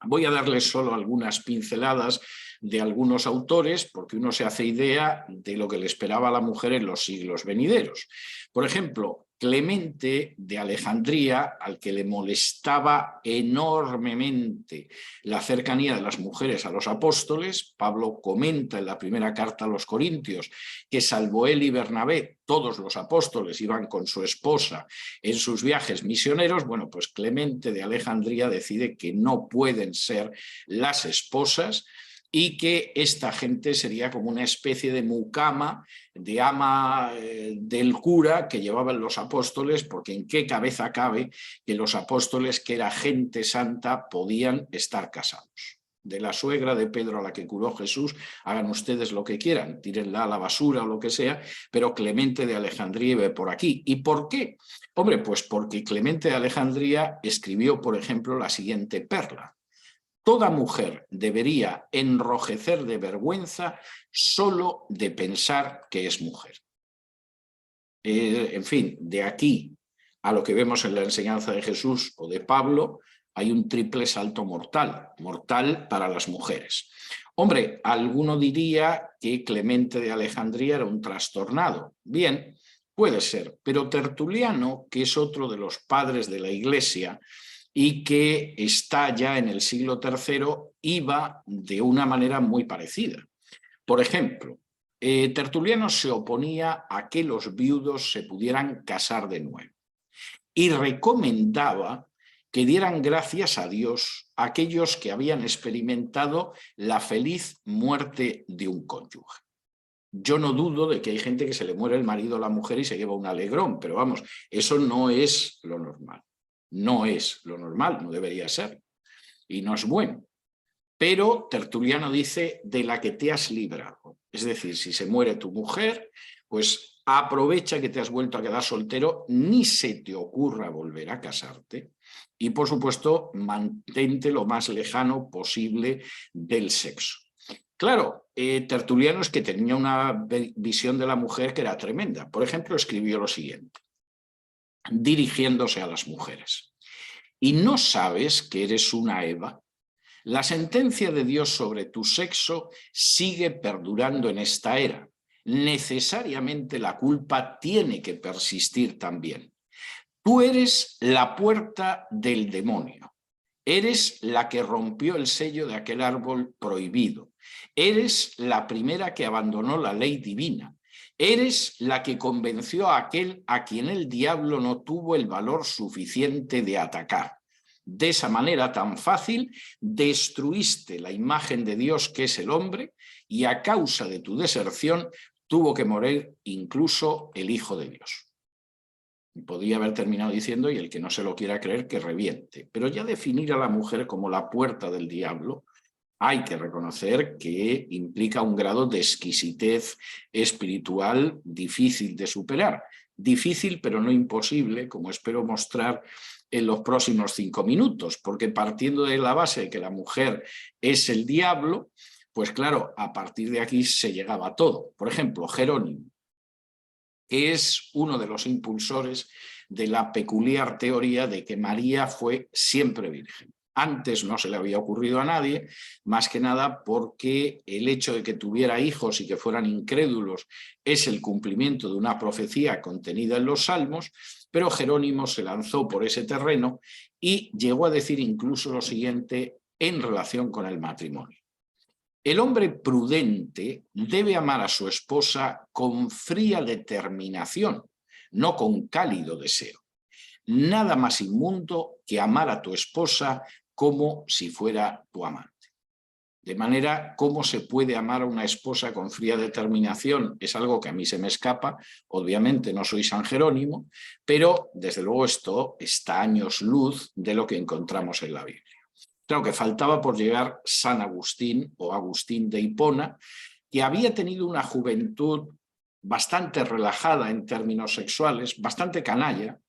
Voy a darles solo algunas pinceladas de algunos autores porque uno se hace idea de lo que le esperaba a la mujer en los siglos venideros. Por ejemplo, Clemente de Alejandría, al que le molestaba enormemente la cercanía de las mujeres a los apóstoles, Pablo comenta en la primera carta a los Corintios que salvo él y Bernabé, todos los apóstoles iban con su esposa en sus viajes misioneros. Bueno, pues Clemente de Alejandría decide que no pueden ser las esposas y que esta gente sería como una especie de mucama, de ama del cura que llevaban los apóstoles, porque en qué cabeza cabe que los apóstoles, que era gente santa, podían estar casados. De la suegra de Pedro a la que curó Jesús, hagan ustedes lo que quieran, tírenla a la basura o lo que sea, pero Clemente de Alejandría iba por aquí. ¿Y por qué? Hombre, pues porque Clemente de Alejandría escribió, por ejemplo, la siguiente perla. Toda mujer debería enrojecer de vergüenza solo de pensar que es mujer. En fin, de aquí a lo que vemos en la enseñanza de Jesús o de Pablo, hay un triple salto mortal, mortal para las mujeres. Hombre, alguno diría que Clemente de Alejandría era un trastornado. Bien, puede ser, pero Tertuliano, que es otro de los padres de la Iglesia, y que está ya en el siglo III, iba de una manera muy parecida. Por ejemplo, Tertuliano se oponía a que los viudos se pudieran casar de nuevo y recomendaba que dieran gracias a Dios a aquellos que habían experimentado la feliz muerte de un cónyuge. Yo no dudo de que hay gente que se le muere el marido a la mujer y se lleva un alegrón, pero vamos, eso no es lo normal. No es lo normal, no debería ser, y no es bueno. Pero Tertuliano dice de la que te has librado. Es decir, si se muere tu mujer, pues aprovecha que te has vuelto a quedar soltero, ni se te ocurra volver a casarte y, por supuesto, mantente lo más lejano posible del sexo. Claro, Tertuliano es que tenía una visión de la mujer que era tremenda. Por ejemplo, escribió lo siguiente, dirigiéndose a las mujeres. ¿Y no sabes que eres una Eva? La sentencia de Dios sobre tu sexo sigue perdurando en esta era. Necesariamente la culpa tiene que persistir también. Tú eres la puerta del demonio. Eres la que rompió el sello de aquel árbol prohibido. Eres la primera que abandonó la ley divina. Eres la que convenció a aquel a quien el diablo no tuvo el valor suficiente de atacar. De esa manera tan fácil destruiste la imagen de Dios que es el hombre y a causa de tu deserción tuvo que morir incluso el Hijo de Dios. Podría haber terminado diciendo, y el que no se lo quiera creer, que reviente. Pero ya definir a la mujer como la puerta del diablo, hay que reconocer que implica un grado de exquisitez espiritual difícil de superar. Difícil, pero no imposible, como espero mostrar en los próximos 5 minutos, porque partiendo de la base de que la mujer es el diablo, pues claro, a partir de aquí se llegaba a todo. Por ejemplo, Jerónimo, que es uno de los impulsores de la peculiar teoría de que María fue siempre virgen. Antes no se le había ocurrido a nadie, más que nada porque el hecho de que tuviera hijos y que fueran incrédulos es el cumplimiento de una profecía contenida en los Salmos, pero Jerónimo se lanzó por ese terreno y llegó a decir incluso lo siguiente en relación con el matrimonio. El hombre prudente debe amar a su esposa con fría determinación, no con cálido deseo. Nada más inmundo que amar a tu esposa como si fuera tu amante. De manera, ¿cómo se puede amar a una esposa con fría determinación? Es algo que a mí se me escapa. Obviamente no soy San Jerónimo, pero desde luego esto está a años luz de lo que encontramos en la Biblia. Claro que faltaba por llegar San Agustín o Agustín de Hipona, que había tenido una juventud bastante relajada en términos sexuales, bastante canalla,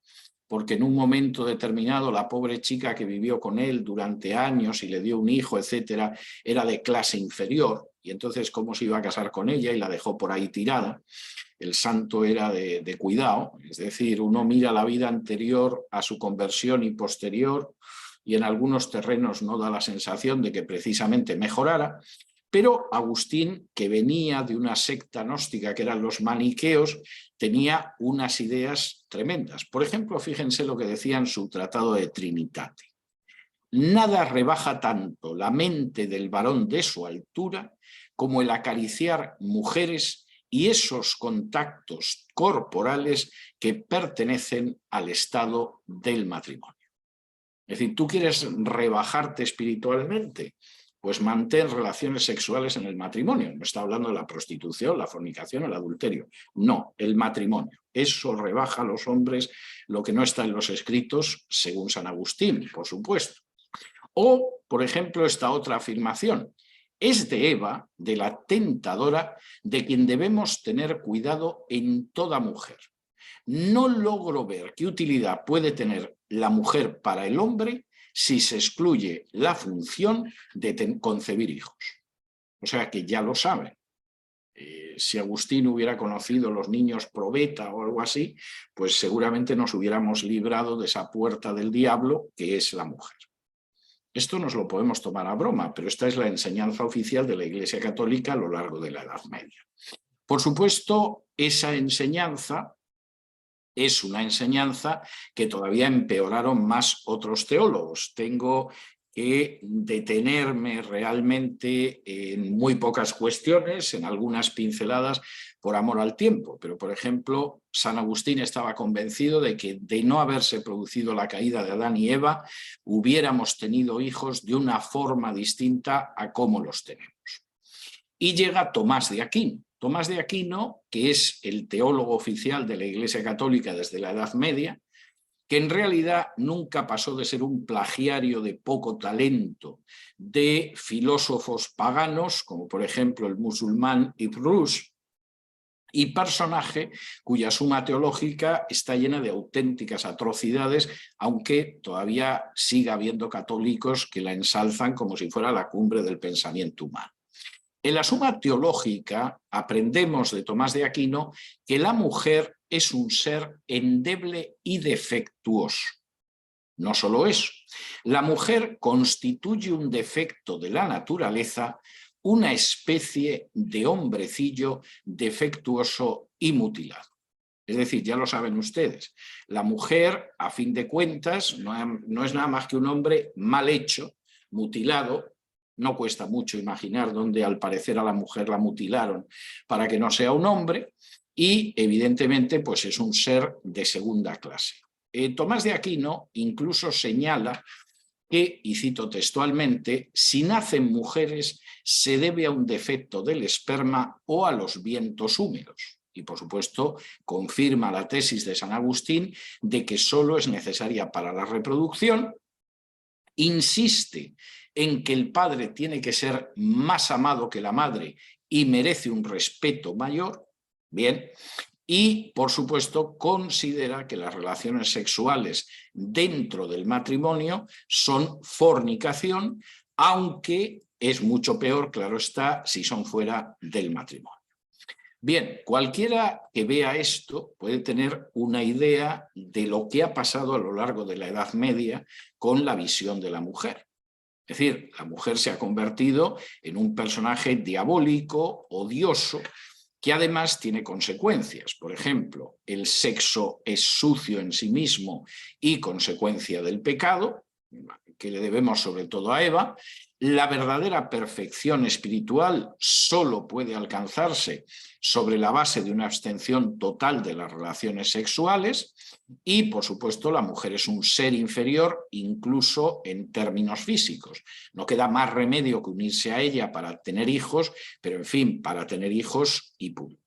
porque en un momento determinado la pobre chica que vivió con él durante años y le dio un hijo, etcétera, era de clase inferior, y entonces cómo se iba a casar con ella y la dejó por ahí tirada. El santo era de cuidado, es decir, uno mira la vida anterior a su conversión y posterior, y en algunos terrenos no da la sensación de que precisamente mejorara, pero Agustín, que venía de una secta gnóstica que eran los maniqueos, tenía unas ideas tremendas. Por ejemplo, fíjense lo que decía en su tratado de Trinitate. Nada rebaja tanto la mente del varón de su altura como el acariciar mujeres y esos contactos corporales que pertenecen al estado del matrimonio. Es decir, ¿tú quieres rebajarte espiritualmente? Pues mantén relaciones sexuales en el matrimonio. No está hablando de la prostitución, la fornicación, el adulterio. No, el matrimonio. Eso rebaja a los hombres lo que no está en los escritos, según San Agustín, por supuesto. O, por ejemplo, esta otra afirmación. Es de Eva, de la tentadora, de quien debemos tener cuidado en toda mujer. No logro ver qué utilidad puede tener la mujer para el hombre si se excluye la función de concebir hijos. O sea que ya lo saben. Si Agustín hubiera conocido los niños probeta o algo así, pues seguramente nos hubiéramos librado de esa puerta del diablo que es la mujer. Esto nos lo podemos tomar a broma, pero esta es la enseñanza oficial de la Iglesia Católica a lo largo de la Edad Media. Por supuesto, esa enseñanza es una enseñanza que todavía empeoraron más otros teólogos. Tengo que detenerme realmente en muy pocas cuestiones, en algunas pinceladas, por amor al tiempo. Pero, por ejemplo, San Agustín estaba convencido de que de no haberse producido la caída de Adán y Eva, hubiéramos tenido hijos de una forma distinta a cómo los tenemos. Y llega Tomás de Aquino. Tomás de Aquino, que es el teólogo oficial de la Iglesia Católica desde la Edad Media, que en realidad nunca pasó de ser un plagiario de poco talento de filósofos paganos, como por ejemplo el musulmán Ibn Rushd, y personaje cuya suma teológica está llena de auténticas atrocidades, aunque todavía siga habiendo católicos que la ensalzan como si fuera la cumbre del pensamiento humano. En la Suma Teológica aprendemos de Tomás de Aquino que la mujer es un ser endeble y defectuoso. No solo eso, la mujer constituye un defecto de la naturaleza, una especie de hombrecillo defectuoso y mutilado. Es decir, ya lo saben ustedes, la mujer, a fin de cuentas, no es nada más que un hombre mal hecho, mutilado. No cuesta mucho imaginar dónde al parecer a la mujer la mutilaron para que no sea un hombre y evidentemente pues es un ser de segunda clase. Tomás de Aquino incluso señala que, y cito textualmente, si nacen mujeres se debe a un defecto del esperma o a los vientos húmedos. Y por supuesto confirma la tesis de San Agustín de que solo es necesaria para la reproducción. Insiste en que el padre tiene que ser más amado que la madre y merece un respeto mayor. Bien. Y, por supuesto, considera que las relaciones sexuales dentro del matrimonio son fornicación, aunque es mucho peor, claro está, si son fuera del matrimonio. Bien, cualquiera que vea esto puede tener una idea de lo que ha pasado a lo largo de la Edad Media con la visión de la mujer. Es decir, la mujer se ha convertido en un personaje diabólico, odioso, que además tiene consecuencias. Por ejemplo, el sexo es sucio en sí mismo y consecuencia del pecado, que le debemos sobre todo a Eva. La verdadera perfección espiritual solo puede alcanzarse sobre la base de una abstención total de las relaciones sexuales y, por supuesto, la mujer es un ser inferior incluso en términos físicos. No queda más remedio que unirse a ella para tener hijos, pero en fin, para tener hijos y punto.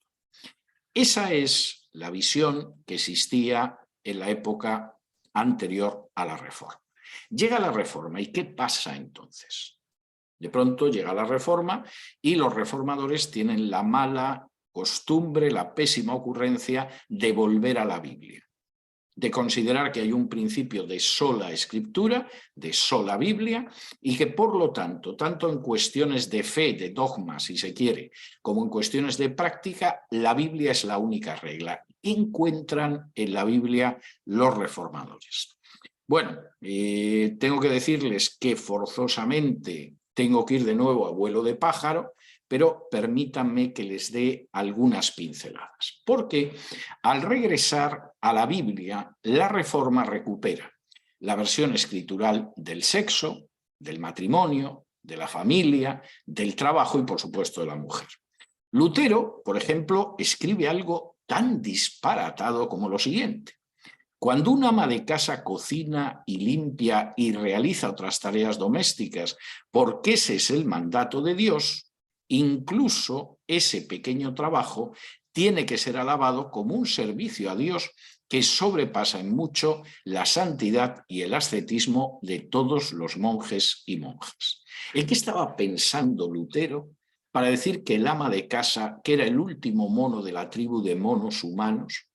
Esa es la visión que existía en la época anterior a la Reforma. Llega la Reforma, ¿y qué pasa entonces? De pronto llega la Reforma y los reformadores tienen la mala costumbre, la pésima ocurrencia de volver a la Biblia, de considerar que hay un principio de sola escritura, de sola Biblia, y que por lo tanto, tanto en cuestiones de fe, de dogma, si se quiere, como en cuestiones de práctica, la Biblia es la única regla. Encuentran en la Biblia los reformadores. Bueno, tengo que decirles que forzosamente tengo que ir de nuevo a vuelo de pájaro, pero permítanme que les dé algunas pinceladas. Porque al regresar a la Biblia, la Reforma recupera la versión escritural del sexo, del matrimonio, de la familia, del trabajo y, por supuesto, de la mujer. Lutero, por ejemplo, escribe algo tan disparatado como lo siguiente. Cuando un ama de casa cocina y limpia y realiza otras tareas domésticas, porque ese es el mandato de Dios, incluso ese pequeño trabajo tiene que ser alabado como un servicio a Dios que sobrepasa en mucho la santidad y el ascetismo de todos los monjes y monjas. ¿En qué estaba pensando Lutero para decir que el ama de casa, que era el último mono de la tribu de monos humanos,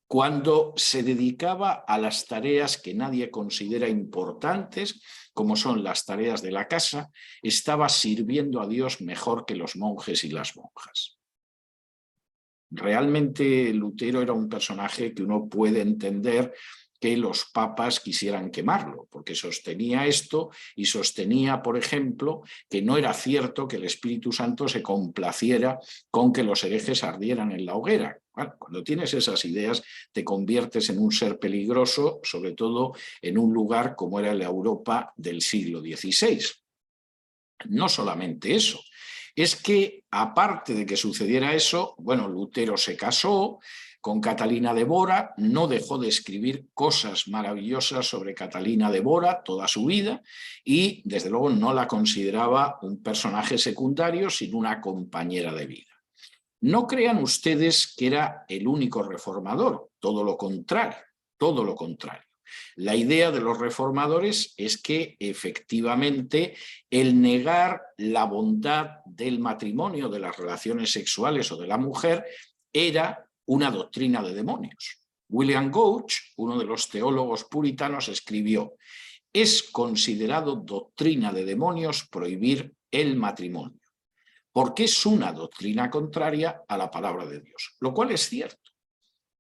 cuando se dedicaba a las tareas que nadie considera importantes, como son las tareas de la casa, estaba sirviendo a Dios mejor que los monjes y las monjas? Realmente Lutero era un personaje que uno puede entender que los papas quisieran quemarlo, porque sostenía esto y sostenía, por ejemplo, que no era cierto que el Espíritu Santo se complaciera con que los herejes ardieran en la hoguera. Bueno, cuando tienes esas ideas te conviertes en un ser peligroso, sobre todo en un lugar como era la Europa del siglo XVI. No solamente eso, es que aparte de que sucediera eso, bueno, Lutero se casó con Catalina de Bora, no dejó de escribir cosas maravillosas sobre Catalina de Bora toda su vida y desde luego no la consideraba un personaje secundario, sino una compañera de vida. No crean ustedes que era el único reformador, todo lo contrario, todo lo contrario. La idea de los reformadores es que efectivamente el negar la bondad del matrimonio, de las relaciones sexuales o de la mujer, era una doctrina de demonios. William Gouge, uno de los teólogos puritanos, escribió: es considerado doctrina de demonios prohibir el matrimonio, porque es una doctrina contraria a la palabra de Dios, lo cual es cierto.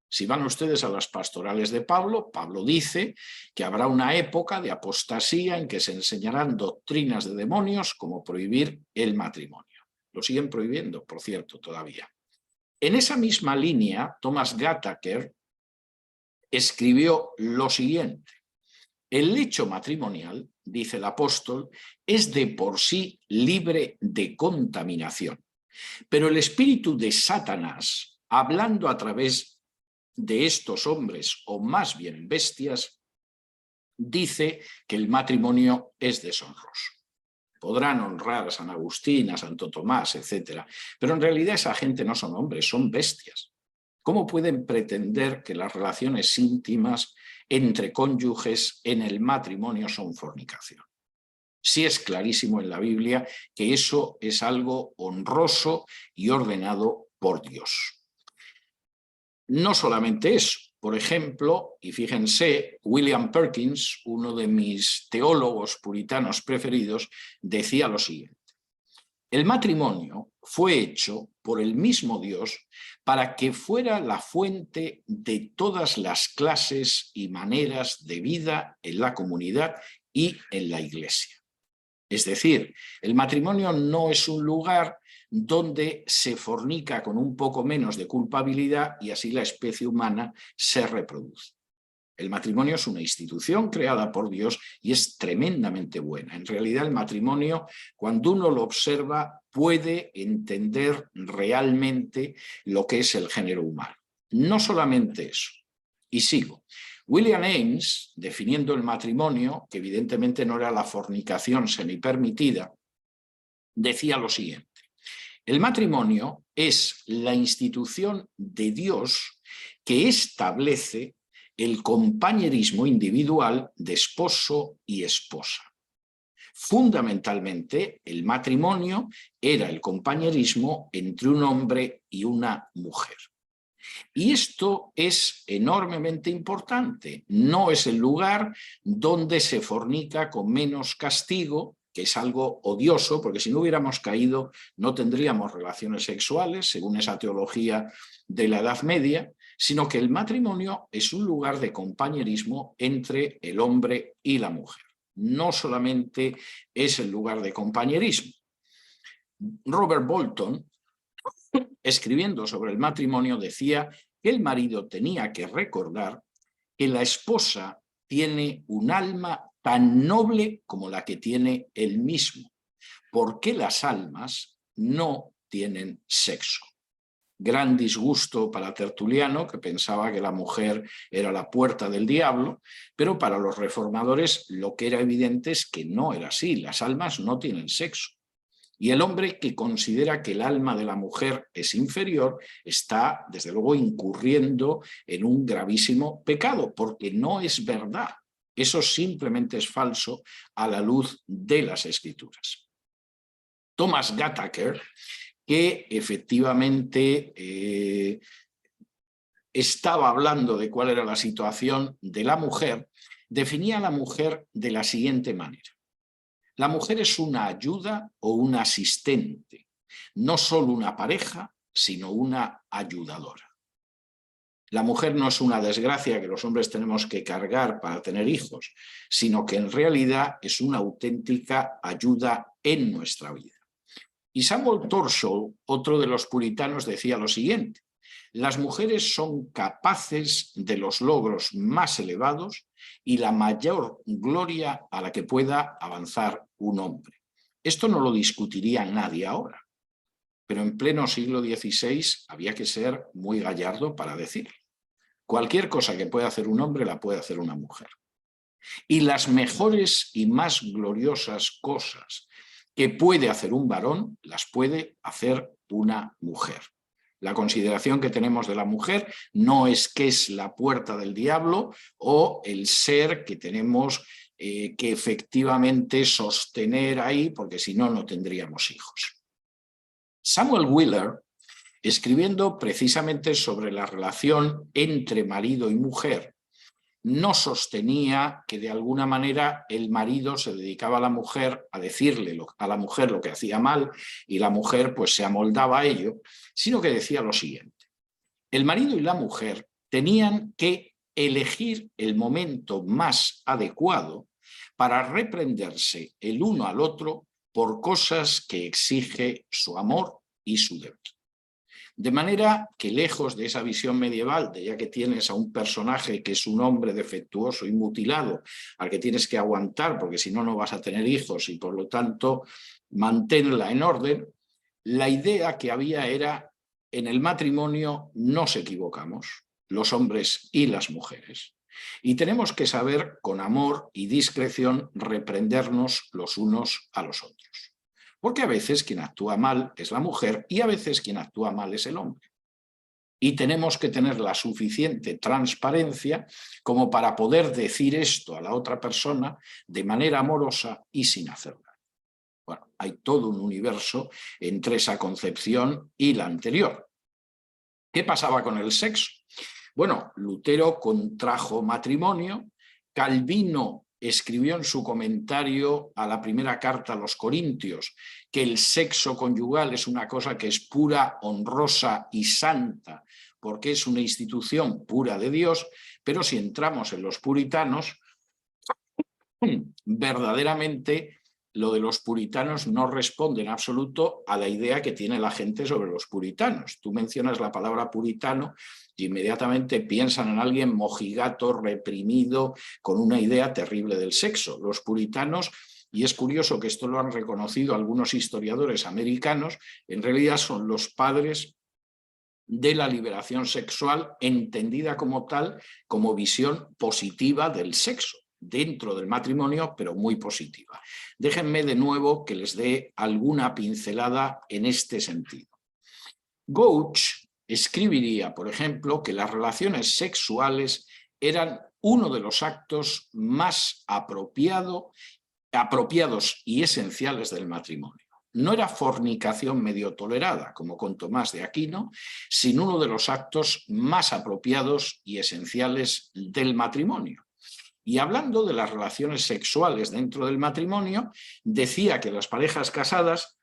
Si van ustedes a las pastorales de Pablo, Pablo dice que habrá una época de apostasía en que se enseñarán doctrinas de demonios como prohibir el matrimonio. Lo siguen prohibiendo, por cierto, todavía. En esa misma línea, Thomas Gattaker escribió lo siguiente: el lecho matrimonial, dice el apóstol, es de por sí libre de contaminación, pero el espíritu de Satanás, hablando a través de estos hombres, o más bien bestias, dice que el matrimonio es deshonroso. Podrán honrar a San Agustín, a Santo Tomás, etc. Pero en realidad esa gente no son hombres, son bestias. ¿Cómo pueden pretender que las relaciones íntimas entre cónyuges en el matrimonio son fornicación? Sí es clarísimo en la Biblia que eso es algo honroso y ordenado por Dios. No solamente eso. Por ejemplo, y fíjense, William Perkins, uno de mis teólogos puritanos preferidos, decía lo siguiente: el matrimonio fue hecho por el mismo Dios para que fuera la fuente de todas las clases y maneras de vida en la comunidad y en la Iglesia. Es decir, el matrimonio no es un lugar donde se fornica con un poco menos de culpabilidad y así la especie humana se reproduce. El matrimonio es una institución creada por Dios y es tremendamente buena. En realidad el matrimonio, cuando uno lo observa, puede entender realmente lo que es el género humano. No solamente eso. Y sigo. William Ames, definiendo el matrimonio, que evidentemente no era la fornicación semipermitida, decía lo siguiente: el matrimonio es la institución de Dios que establece el compañerismo individual de esposo y esposa. Fundamentalmente, el matrimonio era el compañerismo entre un hombre y una mujer. Y esto es enormemente importante. No es el lugar donde se fornica con menos castigo, que es algo odioso, porque si no hubiéramos caído no tendríamos relaciones sexuales, según esa teología de la Edad Media, sino que el matrimonio es un lugar de compañerismo entre el hombre y la mujer. No solamente es el lugar de compañerismo. Robert Bolton, escribiendo sobre el matrimonio, decía que el marido tenía que recordar que la esposa tiene un alma tan noble como la que tiene él mismo, porque las almas no tienen sexo. Gran disgusto para Tertuliano, que pensaba que la mujer era la puerta del diablo, pero para los reformadores lo que era evidente es que no era así, las almas no tienen sexo. Y el hombre que considera que el alma de la mujer es inferior está, desde luego, incurriendo en un gravísimo pecado, porque no es verdad. Eso simplemente es falso a la luz de las Escrituras. Thomas Gattaker, que efectivamente estaba hablando de cuál era la situación de la mujer, definía a la mujer de la siguiente manera: la mujer es una ayuda o un asistente, no solo una pareja, sino una ayudadora. La mujer no es una desgracia que los hombres tenemos que cargar para tener hijos, sino que en realidad es una auténtica ayuda en nuestra vida. Y Samuel Torshall, otro de los puritanos, decía lo siguiente: las mujeres son capaces de los logros más elevados y la mayor gloria a la que pueda avanzar un hombre. Esto no lo discutiría nadie ahora, pero en pleno siglo XVI había que ser muy gallardo para decirlo. Cualquier cosa que pueda hacer un hombre la puede hacer una mujer. Y las mejores y más gloriosas cosas que puede hacer un varón las puede hacer una mujer. La consideración que tenemos de la mujer no es que es la puerta del diablo o el ser que tenemos que efectivamente sostener ahí, porque si no, no tendríamos hijos. Samuel Wheeler, escribiendo precisamente sobre la relación entre marido y mujer, no sostenía que de alguna manera el marido se dedicaba a la mujer a decirle a la mujer lo que hacía mal y la mujer pues se amoldaba a ello, sino que decía lo siguiente: el marido y la mujer tenían que elegir el momento más adecuado para reprenderse el uno al otro por cosas que exige su amor y su deber. De manera que, lejos de esa visión medieval, de ya que tienes a un personaje que es un hombre defectuoso y mutilado, al que tienes que aguantar porque si no, no vas a tener hijos y por lo tanto manténla en orden, la idea que había era: en el matrimonio nos equivocamos, los hombres y las mujeres, Y tenemos que saber con amor y discreción reprendernos los unos a los otros. Porque a veces quien actúa mal es la mujer y a veces quien actúa mal es el hombre. Y tenemos que tener la suficiente transparencia como para poder decir esto a la otra persona de manera amorosa y sin hacerlo. Bueno, hay todo un universo entre esa concepción y la anterior. ¿Qué pasaba con el sexo? Bueno, Lutero contrajo matrimonio, Calvino escribió en su comentario a la primera carta a los Corintios que el sexo conyugal es una cosa que es pura, honrosa y santa, porque es una institución pura de Dios, pero si entramos en los puritanos, verdaderamente lo de los puritanos no responde en absoluto a la idea que tiene la gente sobre los puritanos. Tú mencionas la palabra puritano y inmediatamente piensan en alguien mojigato, reprimido, con una idea terrible del sexo. Los puritanos, y es curioso que esto lo han reconocido algunos historiadores americanos, en realidad son los padres de la liberación sexual entendida como tal, como visión positiva del sexo, dentro del matrimonio, pero muy positiva. Déjenme de nuevo que les dé alguna pincelada en este sentido. Gouch escribiría, por ejemplo, que las relaciones sexuales eran uno de los actos más apropiados y esenciales del matrimonio. No era fornicación medio tolerada, como con Tomás de Aquino, sino uno de los actos más apropiados y esenciales del matrimonio. Y hablando de las relaciones sexuales dentro del matrimonio, decía que las parejas casadas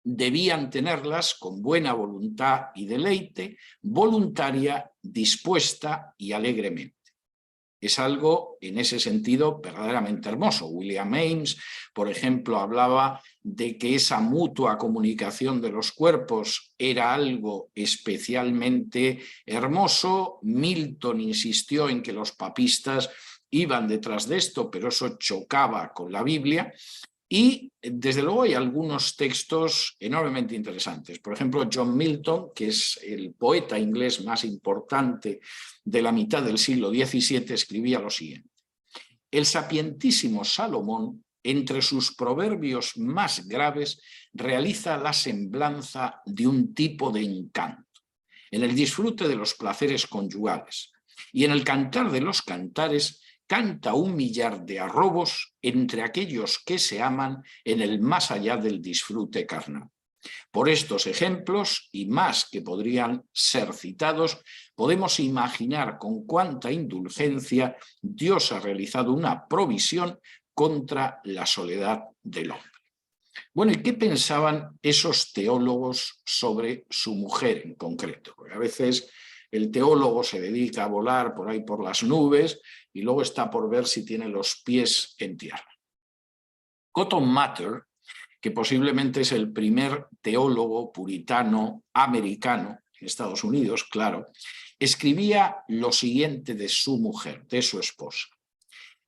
debían tenerlas con buena voluntad y deleite, voluntaria, dispuesta y alegremente. Es algo, en ese sentido, verdaderamente hermoso. William Ames, por ejemplo, hablaba de que esa mutua comunicación de los cuerpos era algo especialmente hermoso. Milton insistió en que los papistas iban detrás de esto, pero eso chocaba con la Biblia. Y desde luego hay algunos textos enormemente interesantes. Por ejemplo, John Milton, que es el poeta inglés más importante de la mitad del siglo XVII, escribía lo siguiente: el sapientísimo Salomón, entre sus proverbios más graves, realiza la semblanza de un tipo de encanto, en el disfrute de los placeres conyugales, y en el cantar de los cantares canta un millar de arrobos entre aquellos que se aman en el más allá del disfrute carnal. Por estos ejemplos, y más que podrían ser citados, podemos imaginar con cuánta indulgencia Dios ha realizado una provisión contra la soledad del hombre. Bueno, ¿y qué pensaban esos teólogos sobre su mujer en concreto? Porque a veces el teólogo se dedica a volar por ahí por las nubes y luego está por ver si tiene los pies en tierra. Cotton Mather, que posiblemente es el primer teólogo puritano americano en Estados Unidos, claro, escribía lo siguiente de su mujer, de su esposa: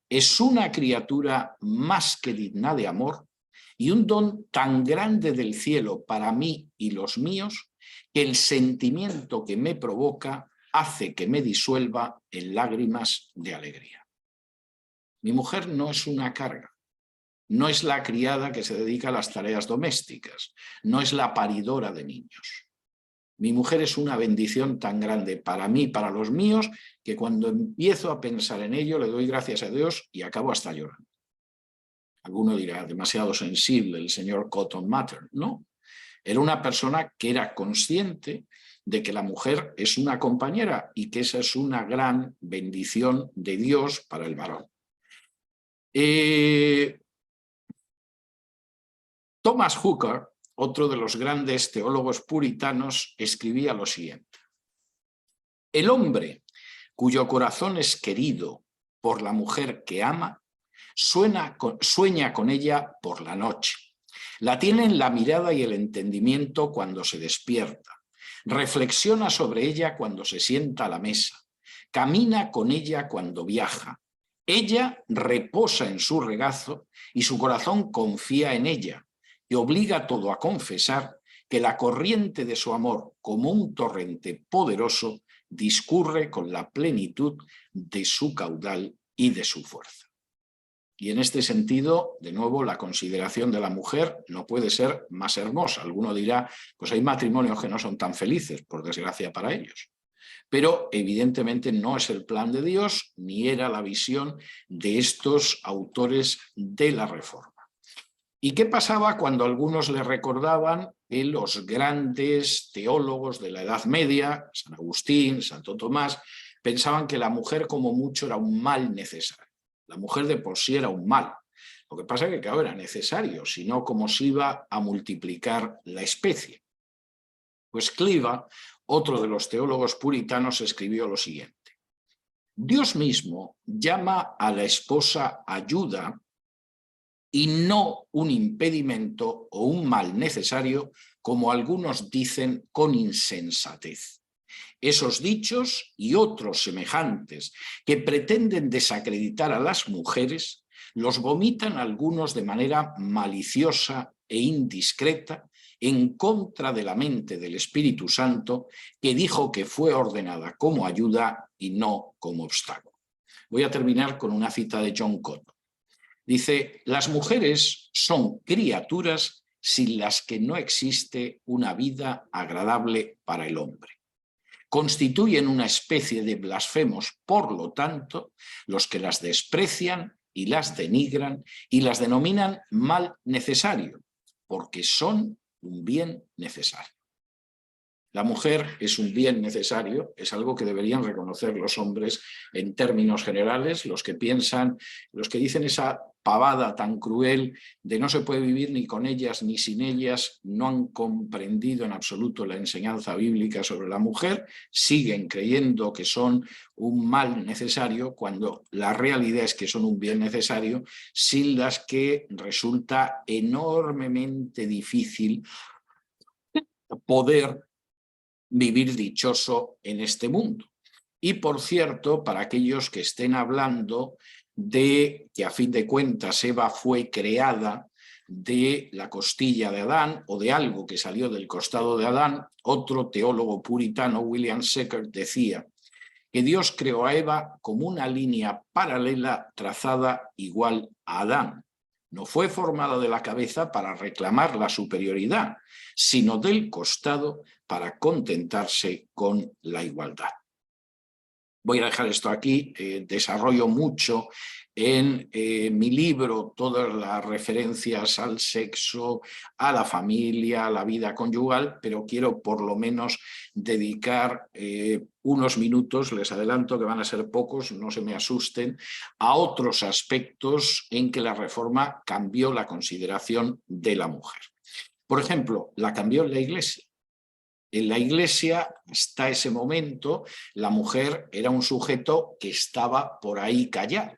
es una criatura más que digna de amor y un don tan grande del cielo para mí y los míos que el sentimiento que me provoca hace que me disuelva en lágrimas de alegría. Mi mujer no es una carga, no es la criada que se dedica a las tareas domésticas, no es la paridora de niños. Mi mujer es una bendición tan grande para mí, para los míos, que cuando empiezo a pensar en ello le doy gracias a Dios y acabo hasta llorando. Alguno dirá, demasiado sensible el señor Cotton Mather. No, era una persona que era consciente de que la mujer es una compañera y que esa es una gran bendición de Dios para el varón. Thomas Hooker, otro de los grandes teólogos puritanos, escribía lo siguiente: el hombre cuyo corazón es querido por la mujer que ama, sueña con ella por la noche. La tiene en la mirada y el entendimiento cuando se despierta. Reflexiona sobre ella cuando se sienta a la mesa. Camina con ella cuando viaja. Ella reposa en su regazo y su corazón confía en ella, y obliga todo a confesar que la corriente de su amor, como un torrente poderoso, discurre con la plenitud de su caudal y de su fuerza. Y en este sentido, de nuevo, la consideración de la mujer no puede ser más hermosa. Alguno dirá, pues hay matrimonios que no son tan felices, por desgracia para ellos. Pero evidentemente no es el plan de Dios, ni era la visión de estos autores de la Reforma. ¿Y qué pasaba cuando algunos le recordaban que los grandes teólogos de la Edad Media, San Agustín, Santo Tomás, pensaban que la mujer como mucho era un mal necesario? La mujer de por sí era un mal. Lo que pasa es que, claro, era necesario, si no, ¿cómo se iba a multiplicar la especie? Pues Cliva, otro de los teólogos puritanos, escribió lo siguiente: Dios mismo llama a la esposa ayuda y no un impedimento o un mal necesario, como algunos dicen con insensatez. Esos dichos y otros semejantes que pretenden desacreditar a las mujeres los vomitan algunos de manera maliciosa e indiscreta en contra de la mente del Espíritu Santo, que dijo que fue ordenada como ayuda y no como obstáculo. Voy a terminar con una cita de John Cotton. Dice: las mujeres son criaturas sin las que no existe una vida agradable para el hombre. Constituyen una especie de blasfemos, por lo tanto, los que las desprecian y las denigran y las denominan mal necesario, porque son un bien necesario. La mujer es un bien necesario, es algo que deberían reconocer los hombres en términos generales, los que piensan, los que dicen esa pavada tan cruel de no se puede vivir ni con ellas ni sin ellas, no han comprendido en absoluto la enseñanza bíblica sobre la mujer, siguen creyendo que son un mal necesario cuando la realidad es que son un bien necesario, sin las que resulta enormemente difícil poder vivir dichoso en este mundo. Y por cierto, para aquellos que estén hablando de que a fin de cuentas Eva fue creada de la costilla de Adán o de algo que salió del costado de Adán, otro teólogo puritano, William Secker, decía que Dios creó a Eva como una línea paralela trazada igual a Adán. No fue formada de la cabeza para reclamar la superioridad, sino del costado para contentarse con la igualdad. Voy a dejar esto aquí, desarrollo mucho en mi libro todas las referencias al sexo, a la familia, a la vida conyugal, pero quiero por lo menos dedicar unos minutos, les adelanto que van a ser pocos, no se me asusten, a otros aspectos en que la Reforma cambió la consideración de la mujer. Por ejemplo, la cambió en la Iglesia. En la Iglesia, hasta ese momento, la mujer era un sujeto que estaba por ahí callado.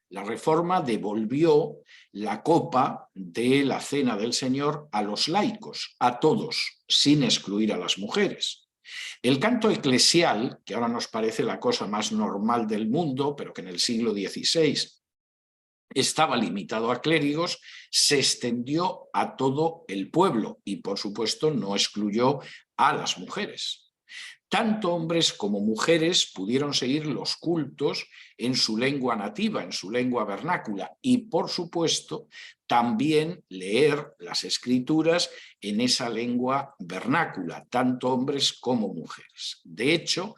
La Reforma devolvió la copa de la Cena del Señor a los laicos, a todos, sin excluir a las mujeres. El canto eclesial, que ahora nos parece la cosa más normal del mundo, pero que en el siglo XVI estaba limitado a clérigos, se extendió a todo el pueblo y, por supuesto, no excluyó a las mujeres. Tanto hombres como mujeres pudieron seguir los cultos en su lengua nativa, en su lengua vernácula, y, por supuesto, también leer las escrituras en esa lengua vernácula, tanto hombres como mujeres. De hecho,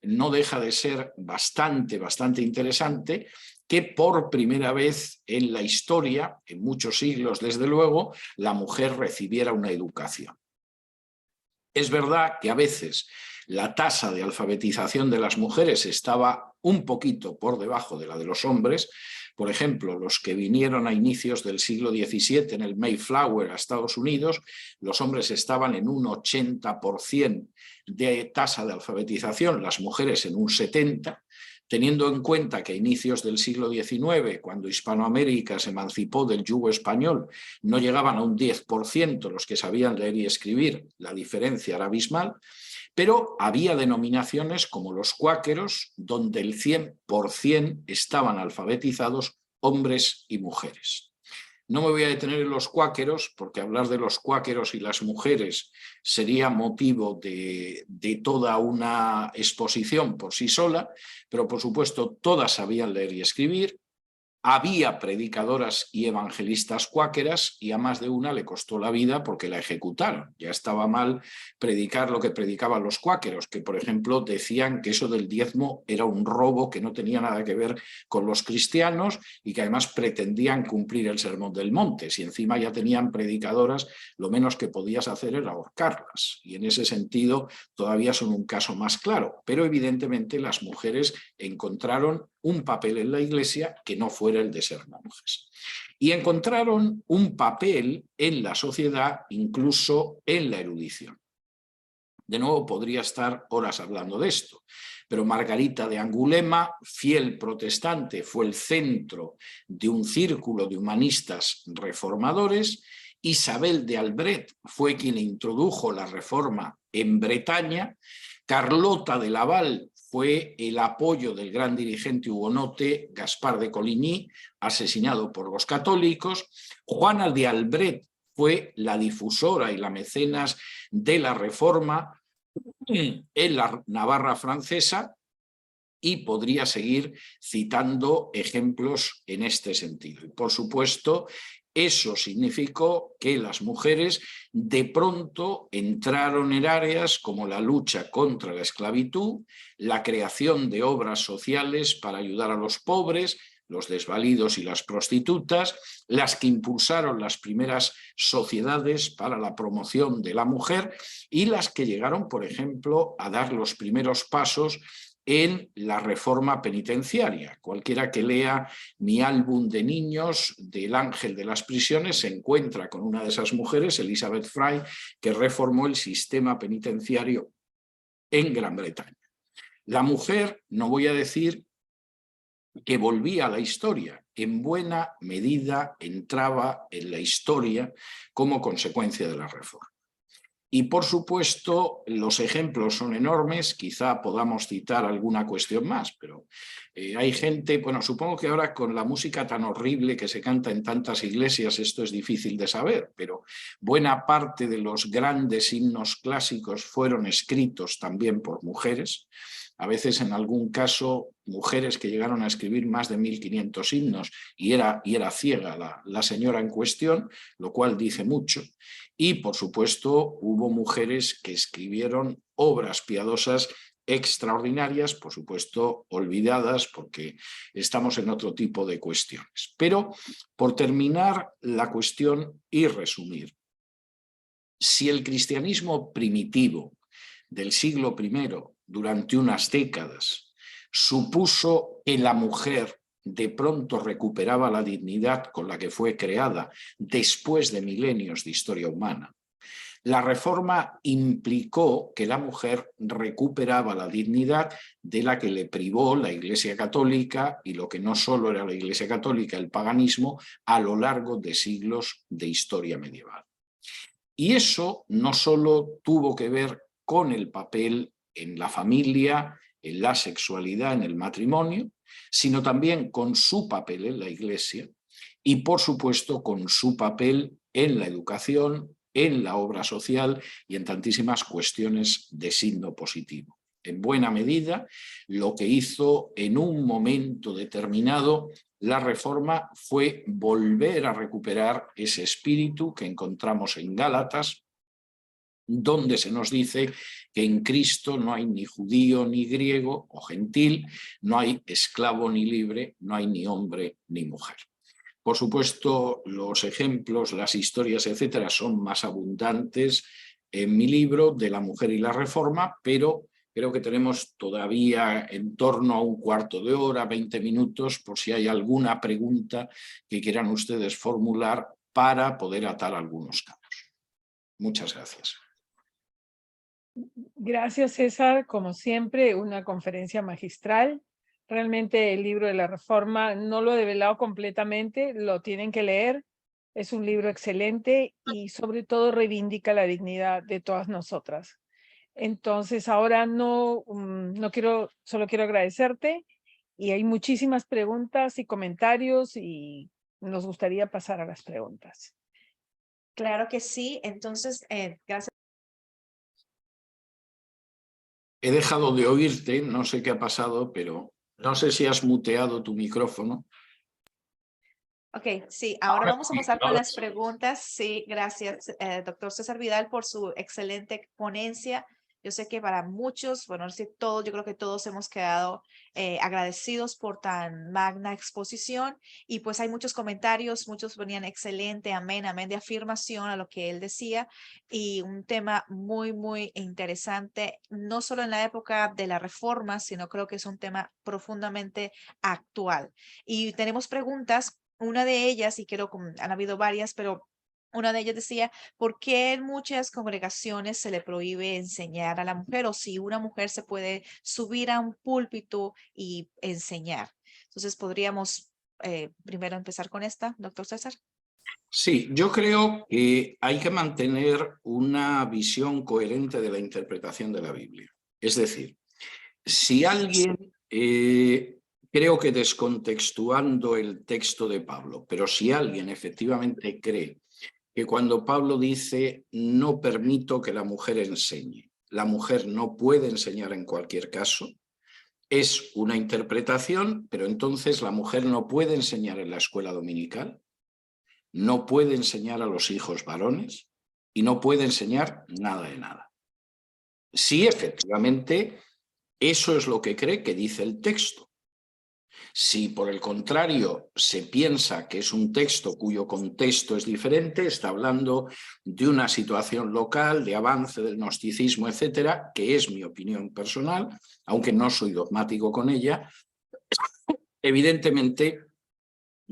no deja de ser bastante interesante que por primera vez en la historia, en muchos siglos desde luego, la mujer recibiera una educación. Es verdad que a veces la tasa de alfabetización de las mujeres estaba un poquito por debajo de la de los hombres. Por ejemplo, los que vinieron a inicios del siglo XVII en el Mayflower a Estados Unidos, los hombres estaban en un 80% de tasa de alfabetización, las mujeres en un 70%. Teniendo en cuenta que a inicios del siglo XIX, cuando Hispanoamérica se emancipó del yugo español, no llegaban a un 10% los que sabían leer y escribir, la diferencia era abismal, pero había denominaciones como los cuáqueros, donde el 100% estaban alfabetizados, hombres y mujeres. No me voy a detener en los cuáqueros, porque hablar de los cuáqueros y las mujeres sería motivo de toda una exposición por sí sola, pero por supuesto todas sabían leer y escribir. Había predicadoras y evangelistas cuáqueras y a más de una le costó la vida porque la ejecutaron. Ya estaba mal predicar lo que predicaban los cuáqueros, que por ejemplo decían que eso del diezmo era un robo que no tenía nada que ver con los cristianos y que además pretendían cumplir el sermón del monte. Si encima ya tenían predicadoras, lo menos que podías hacer era ahorcarlas. Y en ese sentido todavía son un caso más claro. Pero evidentemente las mujeres encontraron un papel en la Iglesia que no fuera el de ser monjes. Y encontraron un papel en la sociedad, incluso en la erudición. De nuevo, podría estar horas hablando de esto, pero Margarita de Angulema, fiel protestante, fue el centro de un círculo de humanistas reformadores. Isabel de Albret fue quien introdujo la reforma en Bretaña. Carlota de Laval fue el apoyo del gran dirigente hugonote Gaspar de Coligny, asesinado por los católicos. Juana de Albret fue la difusora y la mecenas de la Reforma en la Navarra francesa, y podría seguir citando ejemplos en este sentido. Y por supuesto, eso significó que las mujeres de pronto entraron en áreas como la lucha contra la esclavitud, la creación de obras sociales para ayudar a los pobres, los desvalidos y las prostitutas, las que impulsaron las primeras sociedades para la promoción de la mujer y las que llegaron, por ejemplo, a dar los primeros pasos en la reforma penitenciaria. Cualquiera que lea mi álbum de niños del Ángel de las Prisiones se encuentra con una de esas mujeres, Elizabeth Fry, que reformó el sistema penitenciario en Gran Bretaña. La mujer, no voy a decir que volvía a la historia, en buena medida entraba en la historia como consecuencia de la reforma. Y por supuesto, los ejemplos son enormes, quizá podamos citar alguna cuestión más, pero hay gente, bueno, supongo que ahora con la música tan horrible que se canta en tantas iglesias esto es difícil de saber, pero buena parte de los grandes himnos clásicos fueron escritos también por mujeres. A veces, en algún caso, mujeres que llegaron a escribir más de 1500 himnos y era ciega la señora en cuestión, lo cual dice mucho. Y, por supuesto, hubo mujeres que escribieron obras piadosas extraordinarias, por supuesto, olvidadas porque estamos en otro tipo de cuestiones. Pero, por terminar la cuestión y resumir, si el cristianismo primitivo del siglo I, durante unas décadas, supuso que la mujer de pronto recuperaba la dignidad con la que fue creada después de milenios de historia humana, la reforma implicó que la mujer recuperaba la dignidad de la que le privó la Iglesia Católica, y lo que no solo era la Iglesia Católica, el paganismo, a lo largo de siglos de historia medieval. Y eso no solo tuvo que ver con el papel en la familia, en la sexualidad, en el matrimonio, sino también con su papel en la Iglesia y, por supuesto, con su papel en la educación, en la obra social y en tantísimas cuestiones de signo positivo. En buena medida, lo que hizo en un momento determinado la Reforma fue volver a recuperar ese espíritu que encontramos en Gálatas, donde se nos dice que en Cristo no hay ni judío ni griego o gentil, no hay esclavo ni libre, no hay ni hombre ni mujer. Por supuesto, los ejemplos, las historias, etcétera, son más abundantes en mi libro de La mujer y la reforma, pero creo que tenemos todavía en torno a un cuarto de hora, 20 minutos, por si hay alguna pregunta que quieran ustedes formular para poder atar algunos cabos. Muchas gracias. Gracias, César. Como siempre, una conferencia magistral. Realmente el libro de la Reforma no lo he develado completamente, lo tienen que leer. Es un libro excelente y sobre todo reivindica la dignidad de todas nosotras. Entonces ahora solo quiero agradecerte, y hay muchísimas preguntas y comentarios y nos gustaría pasar a las preguntas. Claro que sí. Entonces, gracias. He dejado de oírte, no sé qué ha pasado, pero no sé si has muteado tu micrófono. Ok, sí, ahora vamos a pasar con ahora las preguntas. Sí, gracias, doctor César Vidal, por su excelente ponencia. Yo sé que para muchos, bueno, no sé todos, yo creo que todos hemos quedado agradecidos por tan magna exposición y pues hay muchos comentarios, muchos venían excelente, amén, amén, de afirmación a lo que él decía y un tema muy, muy interesante, no solo en la época de la reforma, sino creo que es un tema profundamente actual. Y tenemos preguntas. Una de ellas, y creo que han habido varias, pero una de ellas decía, ¿por qué en muchas congregaciones se le prohíbe enseñar a la mujer o si una mujer se puede subir a un púlpito y enseñar? Entonces, podríamos primero empezar con esta, doctor César. Sí, yo creo que hay que mantener una visión coherente de la interpretación de la Biblia. Es decir, si alguien, creo que descontextuando el texto de Pablo, pero si alguien efectivamente cree que cuando Pablo dice no permito que la mujer enseñe, la mujer no puede enseñar en cualquier caso, es una interpretación, pero entonces la mujer no puede enseñar en la escuela dominical, no puede enseñar a los hijos varones y no puede enseñar nada de nada. Sí, efectivamente, eso es lo que cree que dice el texto. Si por el contrario se piensa que es un texto cuyo contexto es diferente, está hablando de una situación local, de avance del gnosticismo, etcétera, que es mi opinión personal, aunque no soy dogmático con ella, evidentemente,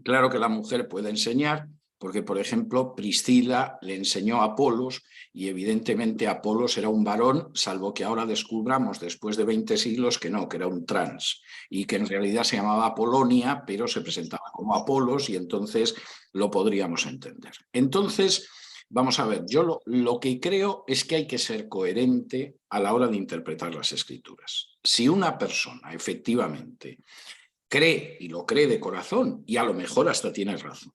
claro que la mujer puede enseñar, porque, por ejemplo, Priscila le enseñó a Apolos y evidentemente Apolos era un varón, salvo que ahora descubramos después de 20 siglos que no, que era un trans y que en realidad se llamaba Apolonia, pero se presentaba como Apolos y entonces lo podríamos entender. Entonces, vamos a ver, yo lo que creo es que hay que ser coherente a la hora de interpretar las escrituras. Si una persona efectivamente cree, y lo cree de corazón, y a lo mejor hasta tiene razón,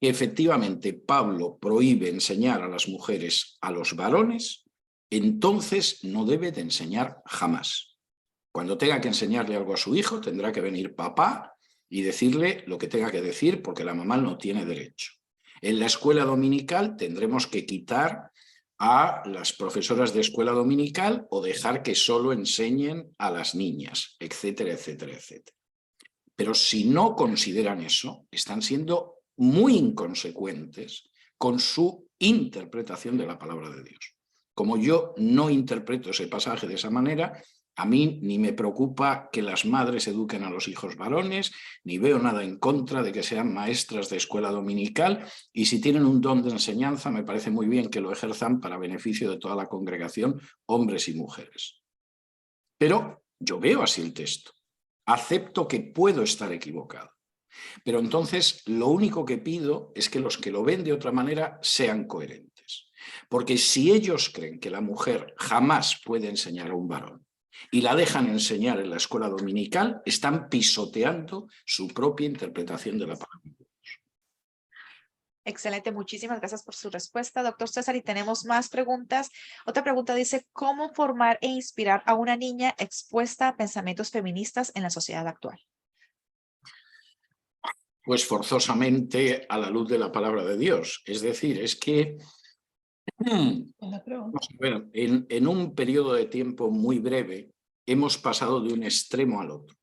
que efectivamente Pablo prohíbe enseñar a las mujeres a los varones, entonces no debe de enseñar jamás. Cuando tenga que enseñarle algo a su hijo, tendrá que venir papá y decirle lo que tenga que decir, porque la mamá no tiene derecho. En la escuela dominical tendremos que quitar a las profesoras de escuela dominical o dejar que solo enseñen a las niñas, etcétera, etcétera, etcétera. Pero si no consideran eso, están siendo muy inconsecuentes con su interpretación de la palabra de Dios. Como yo no interpreto ese pasaje de esa manera, a mí ni me preocupa que las madres eduquen a los hijos varones, ni veo nada en contra de que sean maestras de escuela dominical, y si tienen un don de enseñanza, me parece muy bien que lo ejerzan para beneficio de toda la congregación, hombres y mujeres. Pero yo veo así el texto. Acepto que puedo estar equivocado. Pero entonces lo único que pido es que los que lo ven de otra manera sean coherentes. Porque si ellos creen que la mujer jamás puede enseñar a un varón y la dejan enseñar en la escuela dominical, están pisoteando su propia interpretación de la palabra. Excelente, muchísimas gracias por su respuesta, doctor César. Y tenemos más preguntas. Otra pregunta dice, ¿cómo formar e inspirar a una niña expuesta a pensamientos feministas en la sociedad actual? Pues forzosamente a la luz de la palabra de Dios. Es decir, es que bueno, en un periodo de tiempo muy breve hemos pasado de un extremo al otro.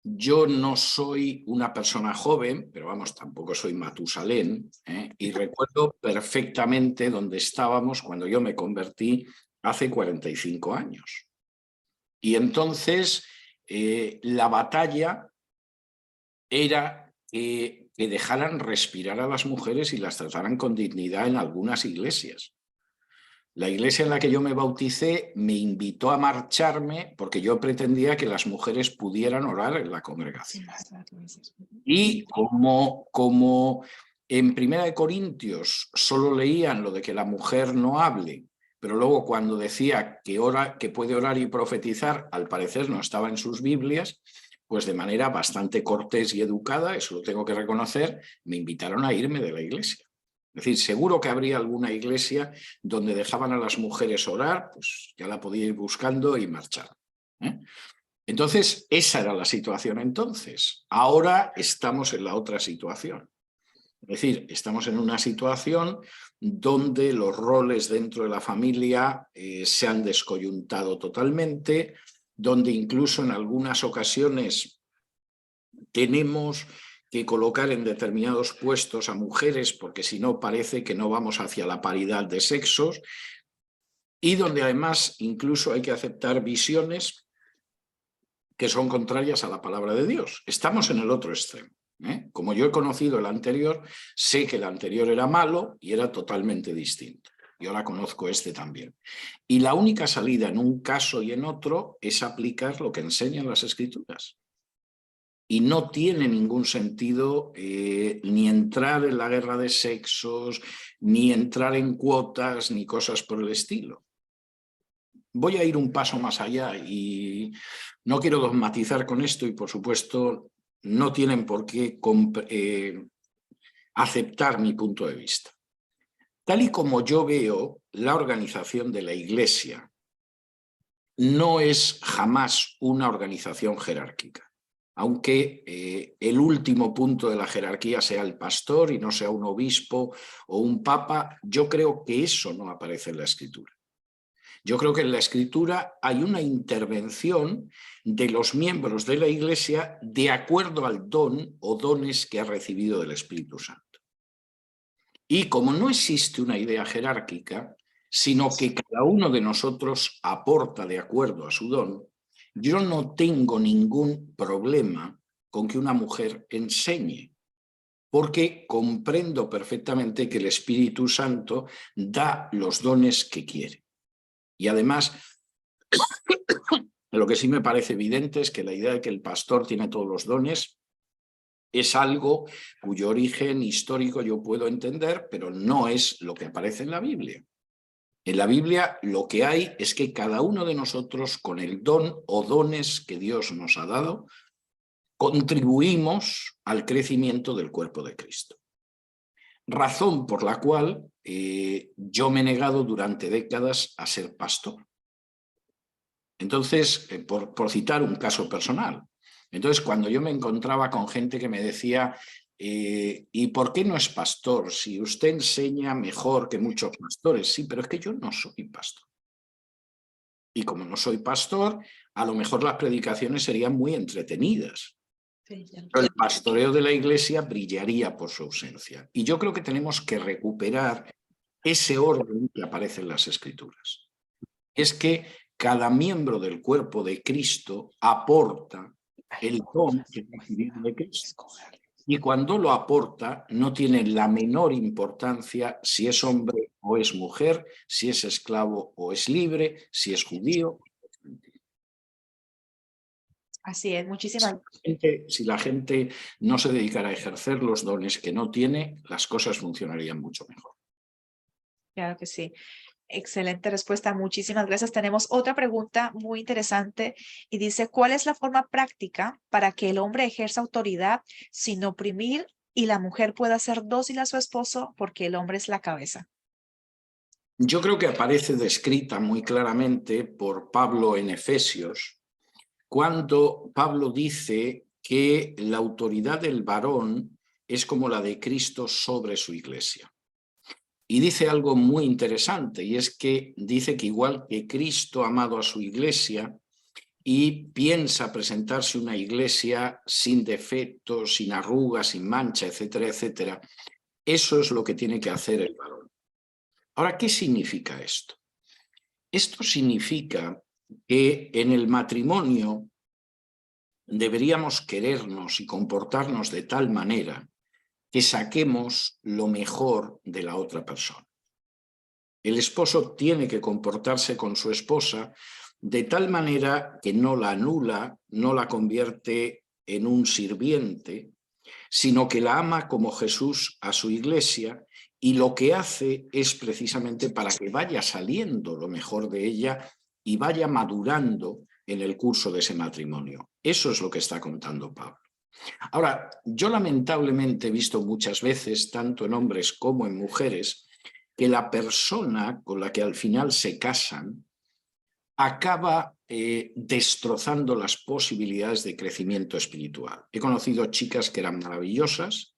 Yo no soy una persona joven, pero vamos, tampoco soy Matusalén, y recuerdo perfectamente dónde estábamos cuando yo me convertí hace 45 años. Y entonces la batalla era que dejaran respirar a las mujeres y las trataran con dignidad en algunas iglesias. La iglesia en la que yo me bauticé me invitó a marcharme porque yo pretendía que las mujeres pudieran orar en la congregación. Y como en 1 Corintios solo leían lo de que la mujer no hable, pero luego cuando decía que puede orar y profetizar, al parecer no estaba en sus Biblias, pues de manera bastante cortés y educada, eso lo tengo que reconocer, me invitaron a irme de la iglesia. Es decir, seguro que habría alguna iglesia donde dejaban a las mujeres orar, pues ya la podía ir buscando y marchar. Entonces, esa era la situación entonces. Ahora estamos en la otra situación. Es decir, estamos en una situación donde los roles dentro de la familia se han descoyuntado totalmente, donde incluso en algunas ocasiones tenemos que colocar en determinados puestos a mujeres porque si no parece que no vamos hacia la paridad de sexos, y donde además incluso hay que aceptar visiones que son contrarias a la palabra de Dios. Estamos en el otro extremo. Como yo he conocido el anterior, sé que el anterior era malo y era totalmente distinto. Y ahora conozco este también. Y la única salida en un caso y en otro es aplicar lo que enseñan las Escrituras. Y no tiene ningún sentido ni entrar en la guerra de sexos, ni entrar en cuotas, ni cosas por el estilo. Voy a ir un paso más allá y no quiero dogmatizar con esto y, por supuesto, no tienen por qué aceptar mi punto de vista. Tal y como yo veo la organización de la Iglesia, no es jamás una organización jerárquica. Aunque el último punto de la jerarquía sea el pastor y no sea un obispo o un papa, yo creo que eso no aparece en la Escritura. Yo creo que en la Escritura hay una intervención de los miembros de la Iglesia de acuerdo al don o dones que ha recibido del Espíritu Santo. Y como no existe una idea jerárquica, sino que cada uno de nosotros aporta de acuerdo a su don, yo no tengo ningún problema con que una mujer enseñe, porque comprendo perfectamente que el Espíritu Santo da los dones que quiere. Y además, lo que sí me parece evidente es que la idea de que el pastor tiene todos los dones es algo cuyo origen histórico yo puedo entender, pero no es lo que aparece en la Biblia. En la Biblia lo que hay es que cada uno de nosotros, con el don o dones que Dios nos ha dado, contribuimos al crecimiento del cuerpo de Cristo. Razón por la cual yo me he negado durante décadas a ser pastor. Entonces, por citar un caso personal, entonces cuando yo me encontraba con gente que me decía, ¿y por qué no es pastor? Si usted enseña mejor que muchos pastores. Sí, pero es que yo no soy pastor. Y como no soy pastor, a lo mejor las predicaciones serían muy entretenidas. Pero el pastoreo de la Iglesia brillaría por su ausencia. Y yo creo que tenemos que recuperar ese orden que aparece en las Escrituras. Es que cada miembro del cuerpo de Cristo aporta el don que ha recibido de Cristo. Y cuando lo aporta, no tiene la menor importancia si es hombre o es mujer, si es esclavo o es libre, si es judío. Así es, muchísimas Si la gente no se dedicara a ejercer los dones que no tiene, las cosas funcionarían mucho mejor. Claro que sí. Excelente respuesta, muchísimas gracias. Tenemos otra pregunta muy interesante y dice, ¿cuál es la forma práctica para que el hombre ejerza autoridad sin oprimir y la mujer pueda ser dócil a su esposo porque el hombre es la cabeza? Yo creo que aparece descrita muy claramente por Pablo en Efesios, cuando Pablo dice que la autoridad del varón es como la de Cristo sobre su iglesia. Y dice algo muy interesante, y es que dice que igual que Cristo ha amado a su iglesia y piensa presentarse una iglesia sin defectos, sin arrugas, sin mancha, etcétera, etcétera, eso es lo que tiene que hacer el varón. Ahora, ¿qué significa esto? Esto significa que en el matrimonio deberíamos querernos y comportarnos de tal manera que saquemos lo mejor de la otra persona. El esposo tiene que comportarse con su esposa de tal manera que no la anula, no la convierte en un sirviente, sino que la ama como Jesús a su iglesia, y lo que hace es precisamente para que vaya saliendo lo mejor de ella y vaya madurando en el curso de ese matrimonio. Eso es lo que está contando Pablo. Ahora, yo lamentablemente he visto muchas veces, tanto en hombres como en mujeres, que la persona con la que al final se casan acaba destrozando las posibilidades de crecimiento espiritual. He conocido chicas que eran maravillosas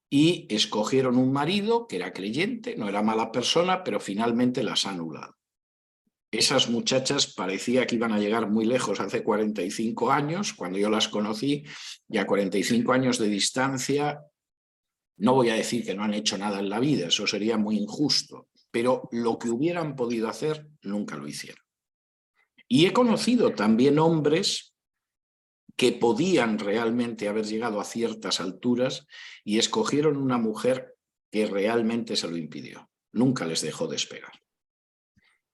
y escogieron un marido que era creyente, no era mala persona, pero finalmente las ha anulado. Esas muchachas parecía que iban a llegar muy lejos hace 45 años, cuando yo las conocí, y a 45 años de distancia, no voy a decir que no han hecho nada en la vida, eso sería muy injusto, pero lo que hubieran podido hacer, nunca lo hicieron. Y he conocido también hombres que podían realmente haber llegado a ciertas alturas y escogieron una mujer que realmente se lo impidió, nunca les dejó despegar.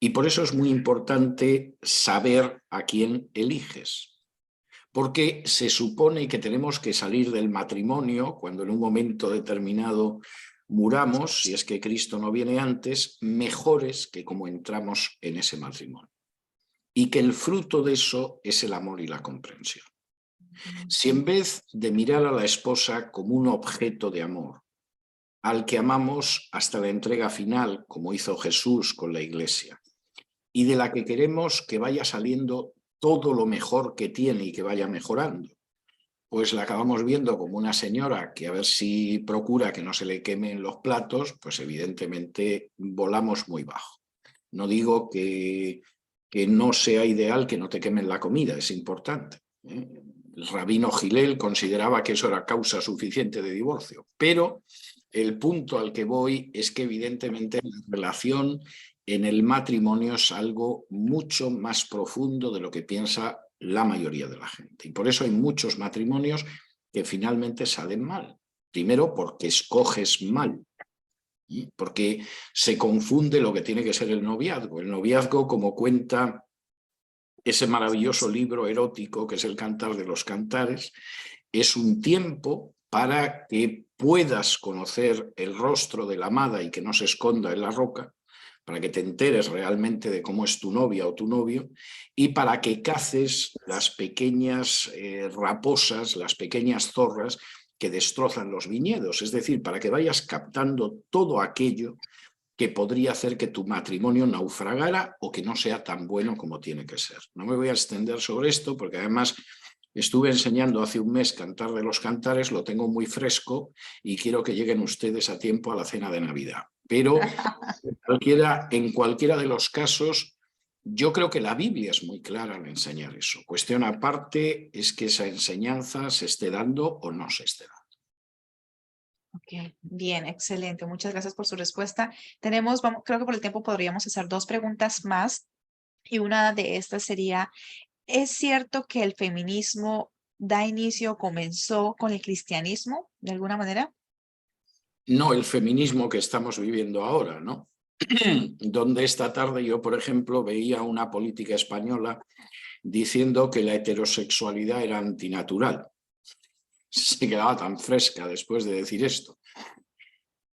Y por eso es muy importante saber a quién eliges, porque se supone que tenemos que salir del matrimonio cuando en un momento determinado muramos, si es que Cristo no viene antes, mejores que como entramos en ese matrimonio. Y que el fruto de eso es el amor y la comprensión. Si en vez de mirar a la esposa como un objeto de amor, al que amamos hasta la entrega final, como hizo Jesús con la Iglesia, y de la que queremos que vaya saliendo todo lo mejor que tiene y que vaya mejorando, pues la acabamos viendo como una señora que a ver si procura que no se le quemen los platos, pues evidentemente volamos muy bajo. No digo que no sea ideal que no te quemen la comida, es importante. El rabino Gilel consideraba que eso era causa suficiente de divorcio, pero el punto al que voy es que evidentemente la relación en el matrimonio es algo mucho más profundo de lo que piensa la mayoría de la gente. Y por eso hay muchos matrimonios que finalmente salen mal. Primero porque escoges mal, porque se confunde lo que tiene que ser el noviazgo. El noviazgo, como cuenta ese maravilloso libro erótico que es El Cantar de los Cantares, es un tiempo para que puedas conocer el rostro de la amada y que no se esconda en la roca, para que te enteres realmente de cómo es tu novia o tu novio y para que caces las pequeñas raposas, las pequeñas zorras que destrozan los viñedos, es decir, para que vayas captando todo aquello que podría hacer que tu matrimonio naufragara o que no sea tan bueno como tiene que ser. No me voy a extender sobre esto porque además estuve enseñando hace un mes Cantar de los Cantares, lo tengo muy fresco y quiero que lleguen ustedes a tiempo a la cena de Navidad. Pero en cualquiera de los casos, yo creo que la Biblia es muy clara al enseñar eso. Cuestión aparte es que esa enseñanza se esté dando o no se esté dando. Ok, bien, excelente. Muchas gracias por su respuesta. Creo que por el tiempo podríamos hacer 2 preguntas más y una de estas sería, ¿es cierto que el feminismo comenzó con el cristianismo de alguna manera? No el feminismo que estamos viviendo ahora, ¿no? Donde esta tarde yo, por ejemplo, veía una política española diciendo que la heterosexualidad era antinatural. Se quedaba tan fresca después de decir esto.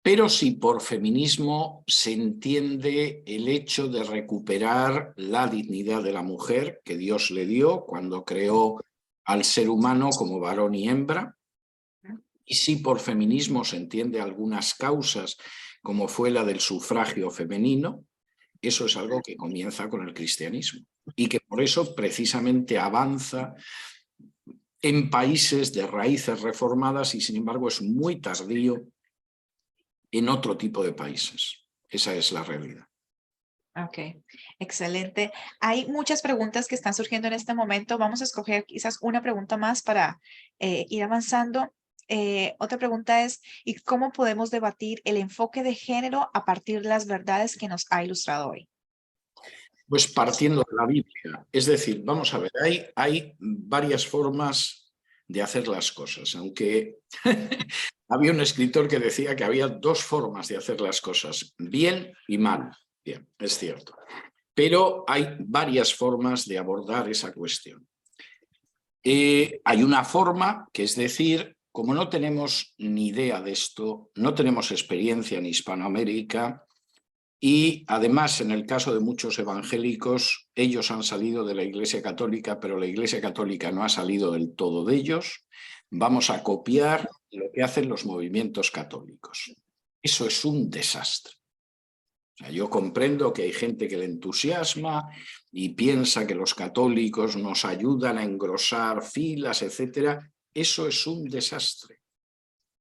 Pero si por feminismo se entiende el hecho de recuperar la dignidad de la mujer que Dios le dio cuando creó al ser humano como varón y hembra, y si por feminismo se entiende algunas causas como fue la del sufragio femenino, eso es algo que comienza con el cristianismo y que por eso precisamente avanza en países de raíces reformadas y sin embargo es muy tardío en otro tipo de países. Esa es la realidad. Ok, excelente. Hay muchas preguntas que están surgiendo en este momento. Vamos a escoger quizás una pregunta más para ir avanzando. Otra pregunta es, ¿y cómo podemos debatir el enfoque de género a partir de las verdades que nos ha ilustrado hoy? Pues partiendo de la Biblia. Es decir, vamos a ver, hay varias formas de hacer las cosas, aunque había un escritor que decía que había 2 formas de hacer las cosas, bien y mal. Bien, es cierto. Pero hay varias formas de abordar esa cuestión. Hay una forma que es decir, como no tenemos ni idea de esto, no tenemos experiencia en Hispanoamérica, Y además, en el caso de muchos evangélicos, ellos han salido de la Iglesia Católica, pero la Iglesia Católica no ha salido del todo de ellos. Vamos a copiar lo que hacen los movimientos católicos. Eso es un desastre. O sea, yo comprendo que hay gente que le entusiasma y piensa que los católicos nos ayudan a engrosar filas, etc. Eso es un desastre.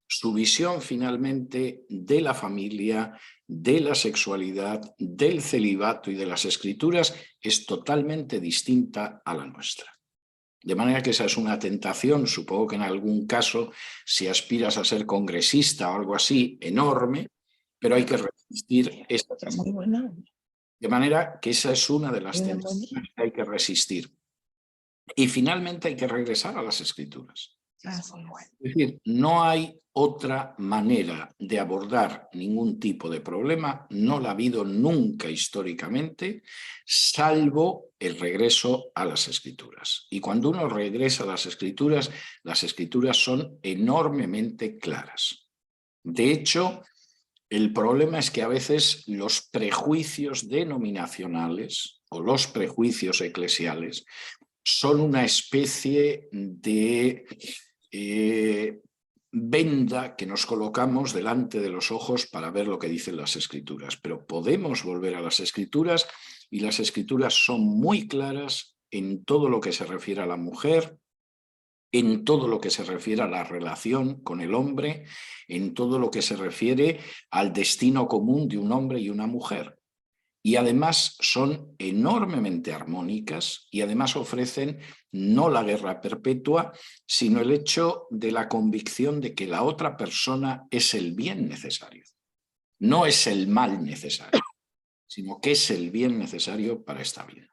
Su visión finalmente de la familia, de la sexualidad, del celibato y de las escrituras es totalmente distinta a la nuestra. De manera que esa es una tentación, supongo que en algún caso, si aspiras a ser congresista o algo así, enorme, pero hay que resistir esta tentación. De manera que esa es una de las tentaciones que hay que resistir. Y finalmente hay que regresar a las escrituras. Es decir, no hay otra manera de abordar ningún tipo de problema, no la ha habido nunca históricamente, salvo el regreso a las escrituras. Y cuando uno regresa a las escrituras son enormemente claras. De hecho, el problema es que a veces los prejuicios denominacionales o los prejuicios eclesiales son una especie de venda que nos colocamos delante de los ojos para ver lo que dicen las escrituras. Pero podemos volver a las escrituras y las escrituras son muy claras en todo lo que se refiere a la mujer, en todo lo que se refiere a la relación con el hombre, en todo lo que se refiere al destino común de un hombre y una mujer. Y además son enormemente armónicas y además ofrecen no la guerra perpetua, sino el hecho de la convicción de que la otra persona es el bien necesario. No es el mal necesario, sino que es el bien necesario para esta vida.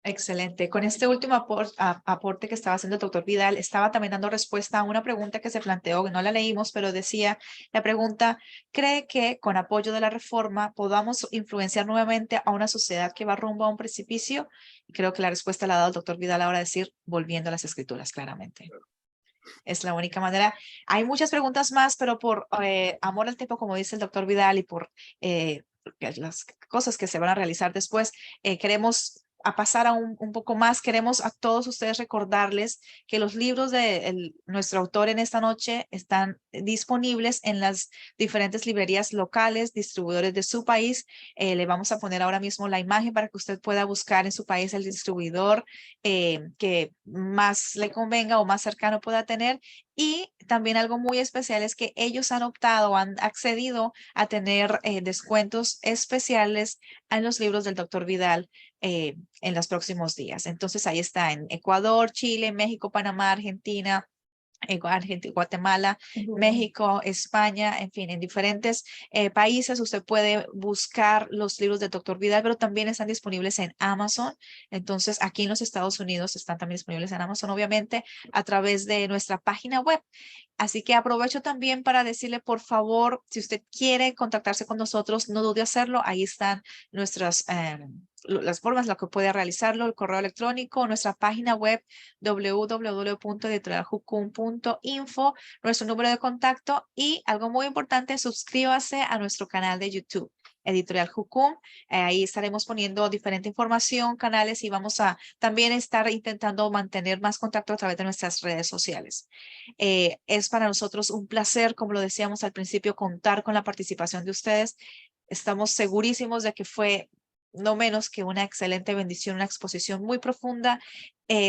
Excelente. Con este último aporte que estaba haciendo el doctor Vidal, estaba también dando respuesta a una pregunta que se planteó, que no la leímos, pero decía la pregunta: ¿cree que con apoyo de la reforma podamos influenciar nuevamente a una sociedad que va rumbo a un precipicio? Y creo que la respuesta la ha dado el doctor Vidal ahora, decir, volviendo a las escrituras, claramente. Es la única manera. Hay muchas preguntas más, pero por amor al tiempo, como dice el doctor Vidal, y por las cosas que se van a realizar después, queremos pasar a un poco más. Queremos a todos ustedes recordarles que los libros de nuestro autor en esta noche están disponibles en las diferentes librerías locales, distribuidores de su país. Le vamos a poner ahora mismo la imagen para que usted pueda buscar en su país el distribuidor que más le convenga o más cercano pueda tener. Y también algo muy especial es que ellos han optado, han accedido a tener descuentos especiales en los libros del doctor Vidal en los próximos días. Entonces ahí está en Ecuador, Chile, México, Panamá, Argentina, Guatemala, México, España, en fin, en diferentes países usted puede buscar los libros del doctor Vidal, pero también están disponibles en Amazon. Entonces aquí en los Estados Unidos están también disponibles en Amazon, obviamente a través de nuestra página web. Así que aprovecho también para decirle, por favor, si usted quiere contactarse con nosotros, no dude hacerlo. Ahí están nuestras las formas en las que puede realizarlo: el correo electrónico, nuestra página web www.editorialjucum.info, nuestro número de contacto y algo muy importante: suscríbase a nuestro canal de YouTube, Editorial Jucum. Ahí estaremos poniendo diferente información, canales, y vamos a también estar intentando mantener más contacto a través de nuestras redes sociales. Es para nosotros un placer, como lo decíamos al principio, contar con la participación de ustedes. Estamos segurísimos de que fue no menos que una excelente bendición, una exposición muy profunda.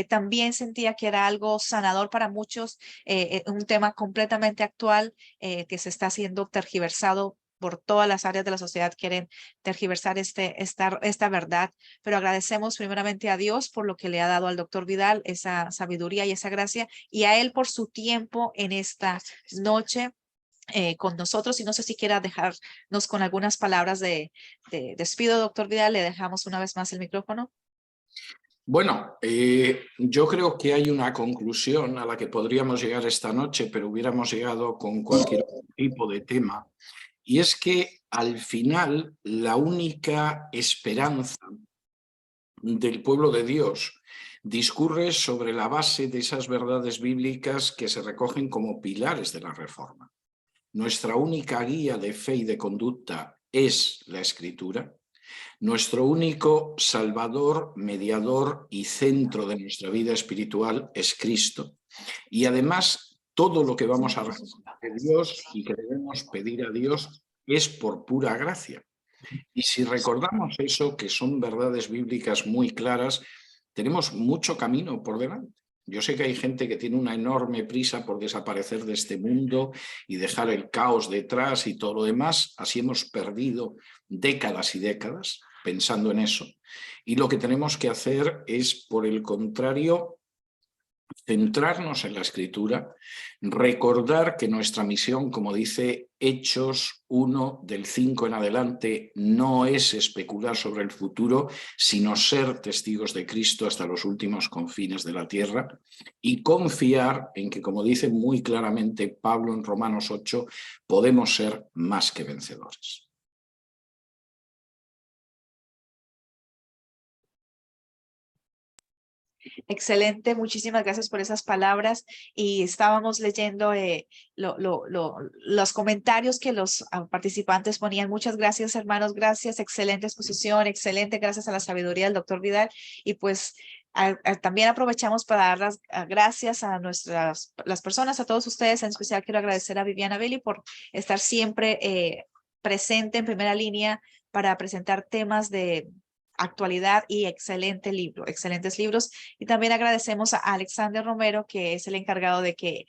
También sentía que era algo sanador para muchos, un tema completamente actual que se está siendo tergiversado por todas las áreas de la sociedad. Quieren tergiversar esta verdad, pero agradecemos primeramente a Dios por lo que le ha dado al doctor Vidal, esa sabiduría y esa gracia, y a él por su tiempo en esta noche con nosotros. Y no sé si quiera dejarnos con algunas palabras de despido, doctor Vidal. Le dejamos una vez más el micrófono. Bueno, yo creo que hay una conclusión a la que podríamos llegar esta noche, pero hubiéramos llegado con cualquier tipo de tema, y es que al final la única esperanza del pueblo de Dios discurre sobre la base de esas verdades bíblicas que se recogen como pilares de la Reforma. Nuestra única guía de fe y de conducta es la Escritura. Nuestro único Salvador, mediador y centro de nuestra vida espiritual es Cristo. Y además, todo lo que vamos a recibir de Dios y que debemos pedir a Dios es por pura gracia. Y si recordamos eso, que son verdades bíblicas muy claras, tenemos mucho camino por delante. Yo sé que hay gente que tiene una enorme prisa por desaparecer de este mundo y dejar el caos detrás y todo lo demás. Así hemos perdido décadas y décadas pensando en eso. Y lo que tenemos que hacer es, por el contrario, centrarnos en la Escritura, recordar que nuestra misión, como dice Hechos 1 del 5 en adelante, no es especular sobre el futuro, sino ser testigos de Cristo hasta los últimos confines de la tierra y confiar en que, como dice muy claramente Pablo en Romanos 8, podemos ser más que vencedores. Excelente, muchísimas gracias por esas palabras. Y estábamos leyendo los comentarios que los participantes ponían. Muchas gracias, hermanos, gracias, excelente exposición, excelente, gracias a la sabiduría del doctor Vidal. Y pues también aprovechamos para dar las gracias a las personas, a todos ustedes. En especial quiero agradecer a Viviana Belli por estar siempre presente en primera línea para presentar temas de actualidad y excelentes libros. Y también agradecemos a Alexander Romero, que es el encargado de que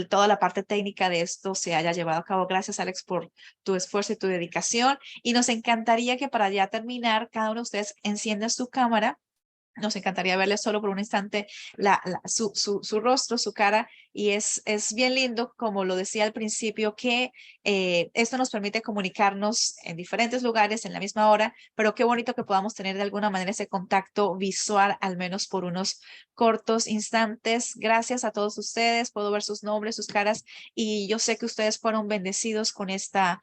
toda la parte técnica de esto se haya llevado a cabo. Gracias, Alex, por tu esfuerzo y tu dedicación. Y nos encantaría que para ya terminar, cada uno de ustedes encienda su cámara. Nos encantaría verle solo por un instante su rostro, su cara, y es bien lindo, como lo decía al principio, que esto nos permite comunicarnos en diferentes lugares en la misma hora, pero qué bonito que podamos tener de alguna manera ese contacto visual, al menos por unos cortos instantes. Gracias a todos ustedes, puedo ver sus nombres, sus caras, y yo sé que ustedes fueron bendecidos con esta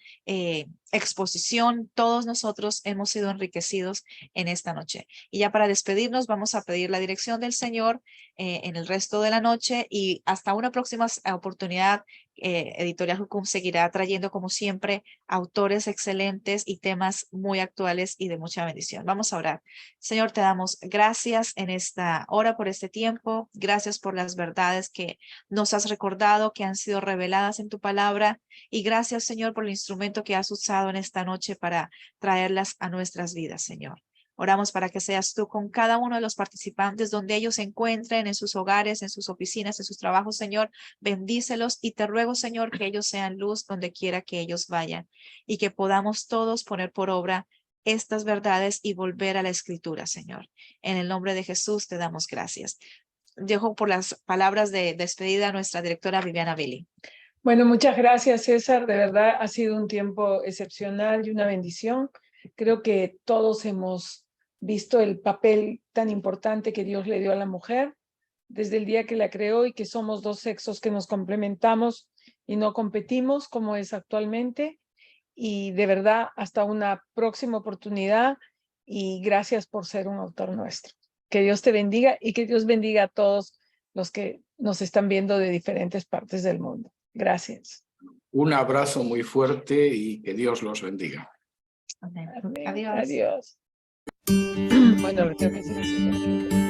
exposición. Todos nosotros hemos sido enriquecidos en esta noche. Y ya para despedirnos, vamos a pedir la dirección del Señor en el resto de la noche, y hasta una próxima oportunidad. Editorial Jucum seguirá trayendo, como siempre, autores excelentes y temas muy actuales y de mucha bendición. Vamos a orar. Señor, te damos gracias en esta hora por este tiempo. Gracias por las verdades que nos has recordado, que han sido reveladas en tu palabra. Y gracias, Señor, por el instrumento que has usado en esta noche para traerlas a nuestras vidas, Señor. Oramos para que seas tú con cada uno de los participantes donde ellos se encuentren, en sus hogares, en sus oficinas, en sus trabajos, Señor. Bendícelos y te ruego, Señor, que ellos sean luz donde quiera que ellos vayan y que podamos todos poner por obra estas verdades y volver a la Escritura, Señor. En el nombre de Jesús te damos gracias. Dejo por las palabras de despedida a nuestra directora Viviana Belli. Bueno, muchas gracias, César. De verdad ha sido un tiempo excepcional y una bendición. Creo que todos hemos visto el papel tan importante que Dios le dio a la mujer desde el día que la creó, y que somos dos sexos que nos complementamos y no competimos como es actualmente. Y de verdad, hasta una próxima oportunidad, y gracias por ser un autor nuestro. Que Dios te bendiga y que Dios bendiga a todos los que nos están viendo de diferentes partes del mundo. Gracias. Un abrazo muy fuerte y que Dios los bendiga. Amén. Amén. Adiós. Adiós. Bueno, lo tengo que decir así.